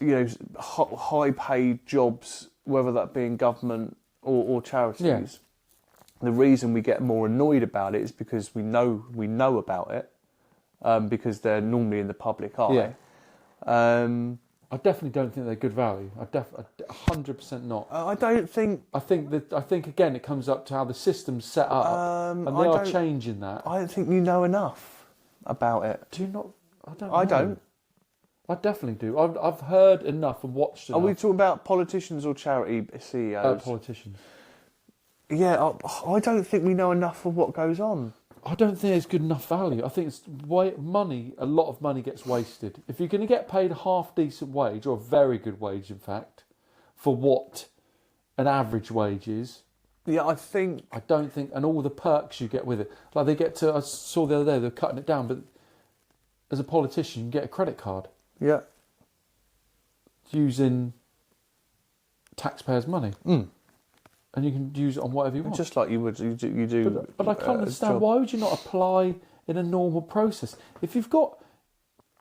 you know, high paid jobs, whether that be in government or charities. Yeah. The reason we get more annoyed about it is because we know about it, because they're normally in the public eye. Yeah. I definitely don't think they're good value. 100% not. I don't think. I think again it comes up to how the system's set up, and they are changing that. I don't think you know enough about it. Do you not? I don't. I don't. I definitely do. I've heard enough and watched enough. Are we talking about politicians or charity CEOs? Politicians. Yeah, I don't think we know enough of what goes on. I don't think it's good enough value. I think it's money. A lot of money gets wasted. If you're going to get paid a half decent wage, or a very good wage, in fact, for what an average wage is. Yeah, I don't think, and all the perks you get with it. Like they get to, I saw the other day, they're cutting it down, but as a politician, you get a credit card. Yeah. Using taxpayers' money. And you can use it on whatever you want. Just like you do. But I can't understand, why would you not apply in a normal process? If you've got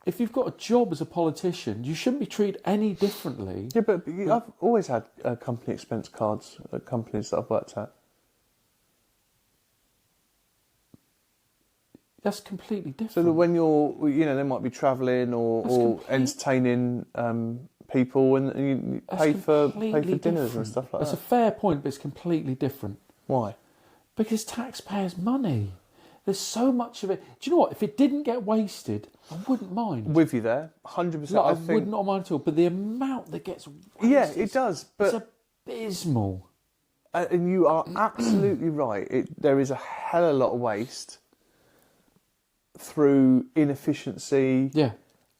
a job as a politician, you shouldn't be treated any differently. Yeah, but I've always had company expense cards at companies that I've worked at. That's completely different. So that when you're, you know, they might be travelling or entertaining people, and you pay for dinners and stuff like that. That's a fair point, but it's completely different. Why? Because taxpayers' money. There's so much of it. Do you know what? If it didn't get wasted, I wouldn't mind. With you there, 100%. I would not mind at all. But the amount that gets wasted, yeah, it does. But it's abysmal. And you are absolutely right. There is a hell of a lot of waste through inefficiency. Yeah.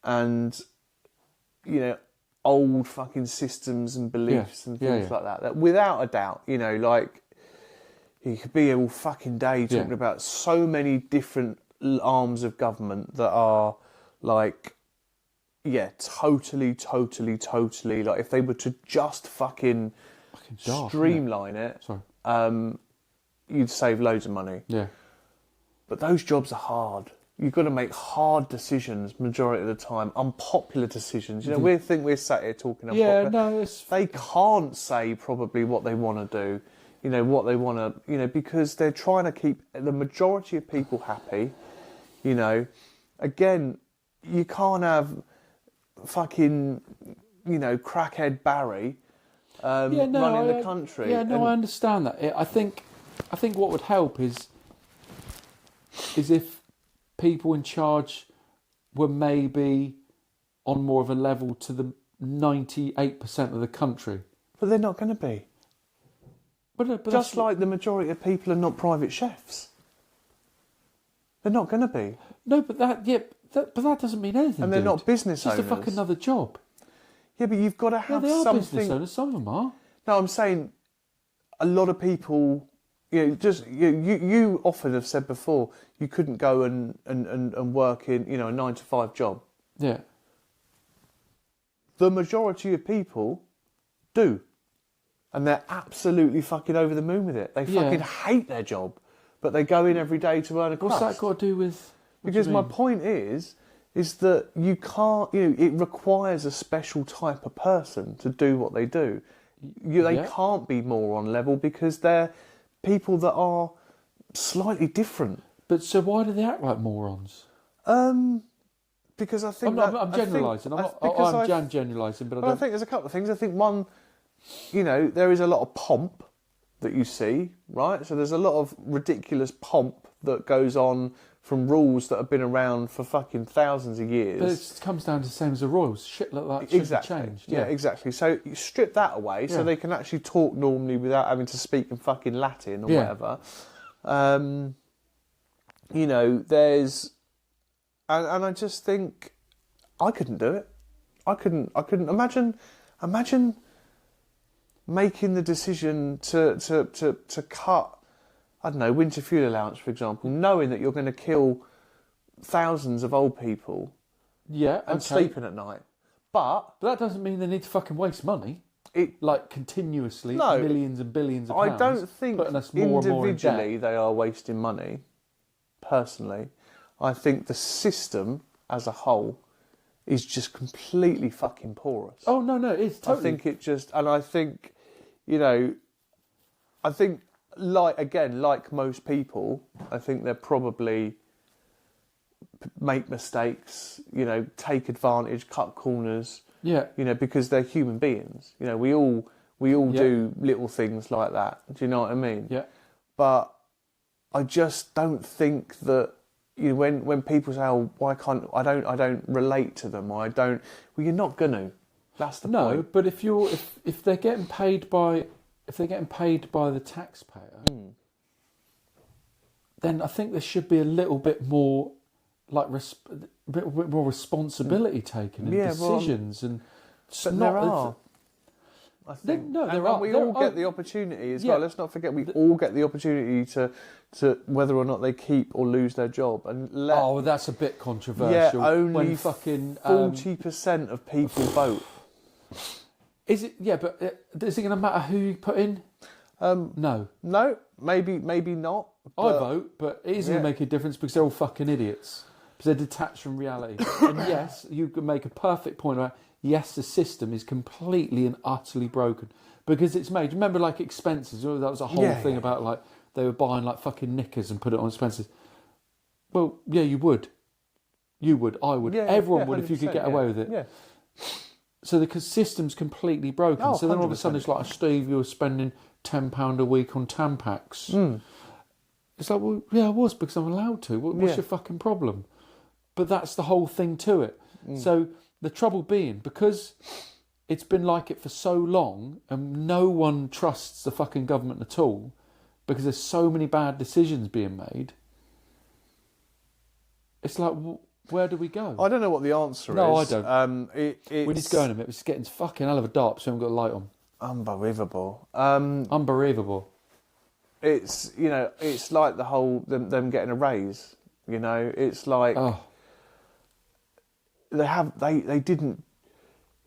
And, you know, old fucking systems and beliefs and things like that. That without a doubt, you know, like, you could be here all fucking day talking about so many different arms of government that are like, totally, like, if they were to just fucking streamline it, you'd save loads of money. Yeah. But those jobs are hard. You've got to make hard decisions majority of the time, unpopular decisions. You know, we think we're sat here talking unpopular. Yeah, no, they can't say probably what they want to do, you know, what they want to, you know, because they're trying to keep the majority of people happy, you know. Again, you can't have fucking, you know, crackhead Barry running the country. Yeah, no, I understand that. I think what would help is if people in charge were maybe on more of a level to the 98% of the country. But they're not going to be. But just like the majority of people are not private chefs. They're not going to be. No, but that doesn't mean anything. And they're not business owners. It's just a fucking another job. Yeah, but you've got to have they are something. Business owners. Some of them are. No, I'm saying a lot of people. You know, you often have said before you couldn't go and work in, you know, a 9-to-5 job. Yeah. The majority of people do. And they're absolutely fucking over the moon with it. They fucking hate their job, but they go in every day to earn a crust. What's that got to do with... Because my point is that you can't, you know, it requires a special type of person to do what they do. They can't be more on level because they're people that are slightly different. But so why do they act like morons? Because I think I'm generalising. I'm generalising, but I think there's a couple of things. I think one, you know, there is a lot of pomp that you see, right? So there's a lot of ridiculous pomp that goes on from rules that have been around for fucking thousands of years. But it comes down to the same as the royals. Shit like that should be changed. Yeah, exactly. So you strip that away so they can actually talk normally without having to speak in fucking Latin or whatever. You know, there's... And I just think... I couldn't do it. I couldn't imagine making the decision to cut, I don't know, winter fuel allowance, for example, knowing that you're going to kill thousands of old people and sleeping at night. But that doesn't mean they need to fucking waste money. Like continuously, No. millions and billions of pounds. I don't think putting us more and more in individually debt. they are wasting money, personally. I think the system as a whole is just completely fucking porous. Oh, no, it's totally... I think it just... And I think, you know... I think, like most people, I think they're probably make mistakes, you know, take advantage, cut corners... Yeah. You know, because they're human beings. You know, we all do little things like that. Do you know what I mean? Yeah. But I just don't think that, you know, when people say, "Oh, why can't I don't relate to them," or I don't. Well, you're not gonna. That's the point. No, but if they're getting paid by the taxpayer, then I think there should be a little bit more like a bit more responsibility taken in decisions and. But there are. I think. There are. We all get the opportunity as well. Let's not forget, we all get the opportunity to whether or not they keep or lose their job. And that's a bit controversial. Yeah, only when fucking 40% of people vote. Is it? Yeah, but is it going to matter who you put in? No, maybe not. I vote, but it isn't going to make a difference because they're all fucking idiots. Because they're detached from reality. And yes, you can make a perfect point about. Yes, the system is completely and utterly broken because it's made. Remember, like expenses. That was a whole thing about like they were buying like fucking knickers and put it on expenses. Well, yeah, you would. I would. Everyone would if you could get away with it. Yeah. So the system's completely broken. So then all of a sudden it's like, Steve, you were spending £10 a week on Tampax. It's like, well, yeah, I was because I'm allowed to. What's your fucking problem? But that's the whole thing to it. So. The trouble being, because it's been like it for so long and no one trusts the fucking government at all because there's so many bad decisions being made, it's like, where do we go? I don't know what the answer is. No, I don't. We need to go in a minute. It's getting fucking hell of a dark, so we haven't got a light on. Unbelievable. Unbelievable. It's, you know, it's like the whole, them getting a raise, you know, it's like... Oh. They didn't.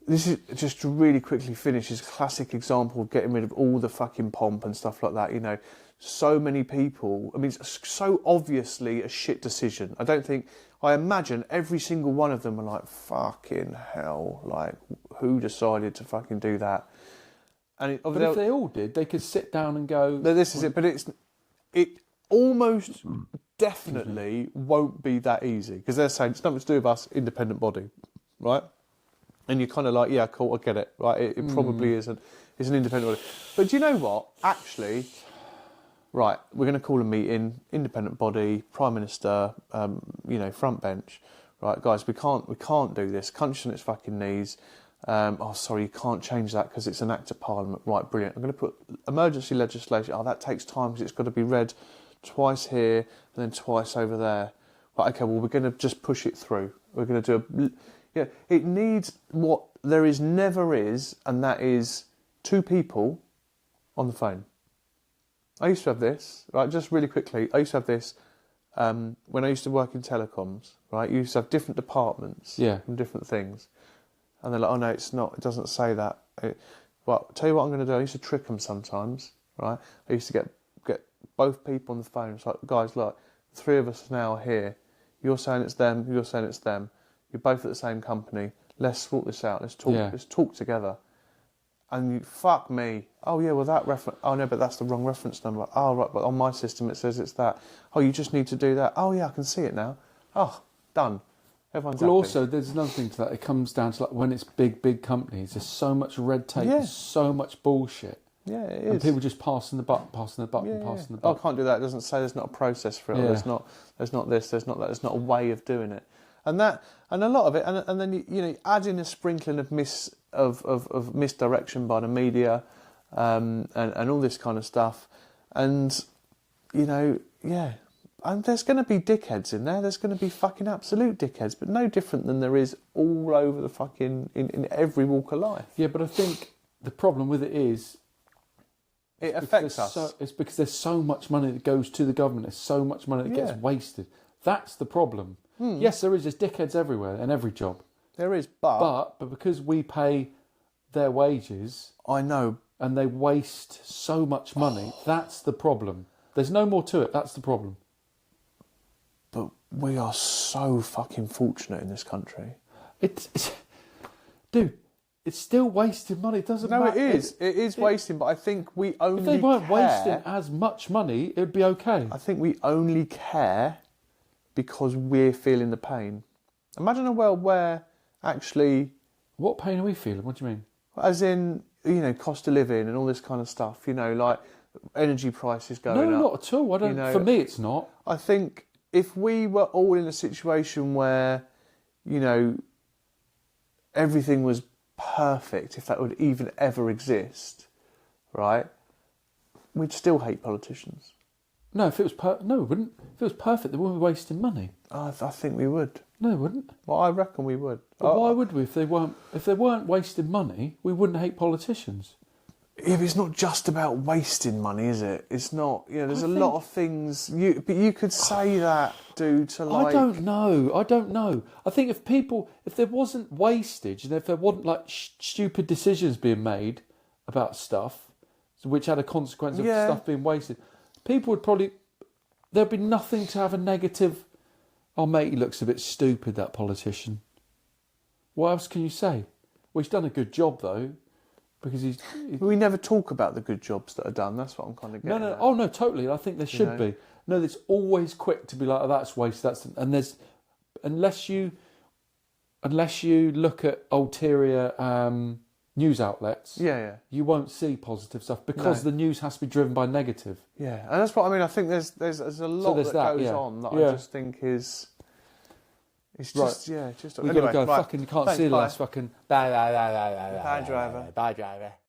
This is just to really quickly finish. Is a classic example of getting rid of all the fucking pomp and stuff like that. You know, so many people. I mean, it's so obviously a shit decision. I imagine every single one of them were like, "Fucking hell!" Like, who decided to fucking do that? And but if they all did, they could sit down and go. This is it. But it almost. Definitely won't be that easy because they're saying it's nothing to do with us, independent body, right? And you're kind of like, yeah, cool, I get it, right? It probably is an independent body. But do you know what? Actually, right, we're going to call a meeting, independent body, Prime Minister, front bench, right, guys, we can't do this. Country's on its fucking knees. Sorry, you can't change that because it's an act of Parliament. Right, brilliant. I'm going to put emergency legislation. Oh, that takes time because it's got to be read twice here and then twice over there. Right, okay, well, we're going to just push it through. We're going to do it needs what there never is, and that is two people on the phone. I used to have this, right, just really quickly, I used to have this when I used to work in telecoms, right, you used to have different departments from different things. And they're like, oh no, it's not, it doesn't say that. Well, I'll tell you what I'm going to do, I used to trick them sometimes, right, I used to get both people on the phone. It's like, guys, look, the three of us now are here. You're saying it's them. You're saying it's them. You're both at the same company. Let's sort this out. Let's talk. Let's talk together. And you, fuck me. Oh yeah, well that reference. Oh no, but that's the wrong reference number. Oh right, but on my system it says it's that. Oh, you just need to do that. Oh yeah, I can see it now. Oh, done. Everyone's happy. Also, there's another thing to that. It comes down to like when it's big companies. There's so much red tape. There's so much bullshit. Yeah, it And is. people just passing the buck, passing the buck, and passing the buck. I can't do that. It doesn't say there's not a process for it. Yeah. Or there's not this. There's not that. There's not a way of doing it. And a lot of it. And then you add in a sprinkling of misdirection by the media, and all this kind of stuff. And and there's going to be dickheads in there. There's going to be fucking absolute dickheads, but no different than there is all over the fucking in every walk of life. Yeah, but I think the problem with it is it affects us. It's because there's so much money that goes to the government. There's so much money that gets wasted. That's the problem. Yes, there is. There's dickheads everywhere in every job. There is, but because we pay their wages, I know, and they waste so much money. That's the problem. There's no more to it. That's the problem. But we are so fucking fortunate in this country. Dude, it's still wasting money. It doesn't matter. No, it is. It is wasting, but I think we only If they weren't care, wasting as much money, it would be okay. I think we only care because we're feeling the pain. Imagine a world where actually... What pain are we feeling? What do you mean? As in, cost of living and all this kind of stuff, like energy prices going up. No, not at all. For me, it's not. I think if we were all in a situation where, everything was perfect, if that would even ever exist, right, we'd still hate politicians. No, if it was no, we wouldn't. If it was perfect, they wouldn't be wasting money. I think we would. No, we wouldn't. Well, I reckon we would. But why would we? If they weren't wasting money, we wouldn't hate politicians. Yeah, but it's not just about wasting money, is it? It's not. There's a lot of things. But you could say that, dude. To like. I don't know. I think if there wasn't wastage, and if there wasn't like stupid decisions being made about stuff, which had a consequence of stuff being wasted, people would probably. There'd be nothing to have a negative. Oh, mate, he looks a bit stupid, that politician. What else can you say? Well, he's done a good job though. Because we never talk about the good jobs that are done. That's what I'm kind of getting. No. At. Oh no, totally. I think there should be. No, it's always quick to be like, oh, that's waste. There's unless you look at ulterior news outlets. Yeah. You won't see positive stuff because the news has to be driven by negative. Yeah, and that's what I mean. I think there's a lot that goes on that I just think is. It's just, We've got to go. Right. Fucking, you can't see the last fucking... Bye, driver. Bye, driver.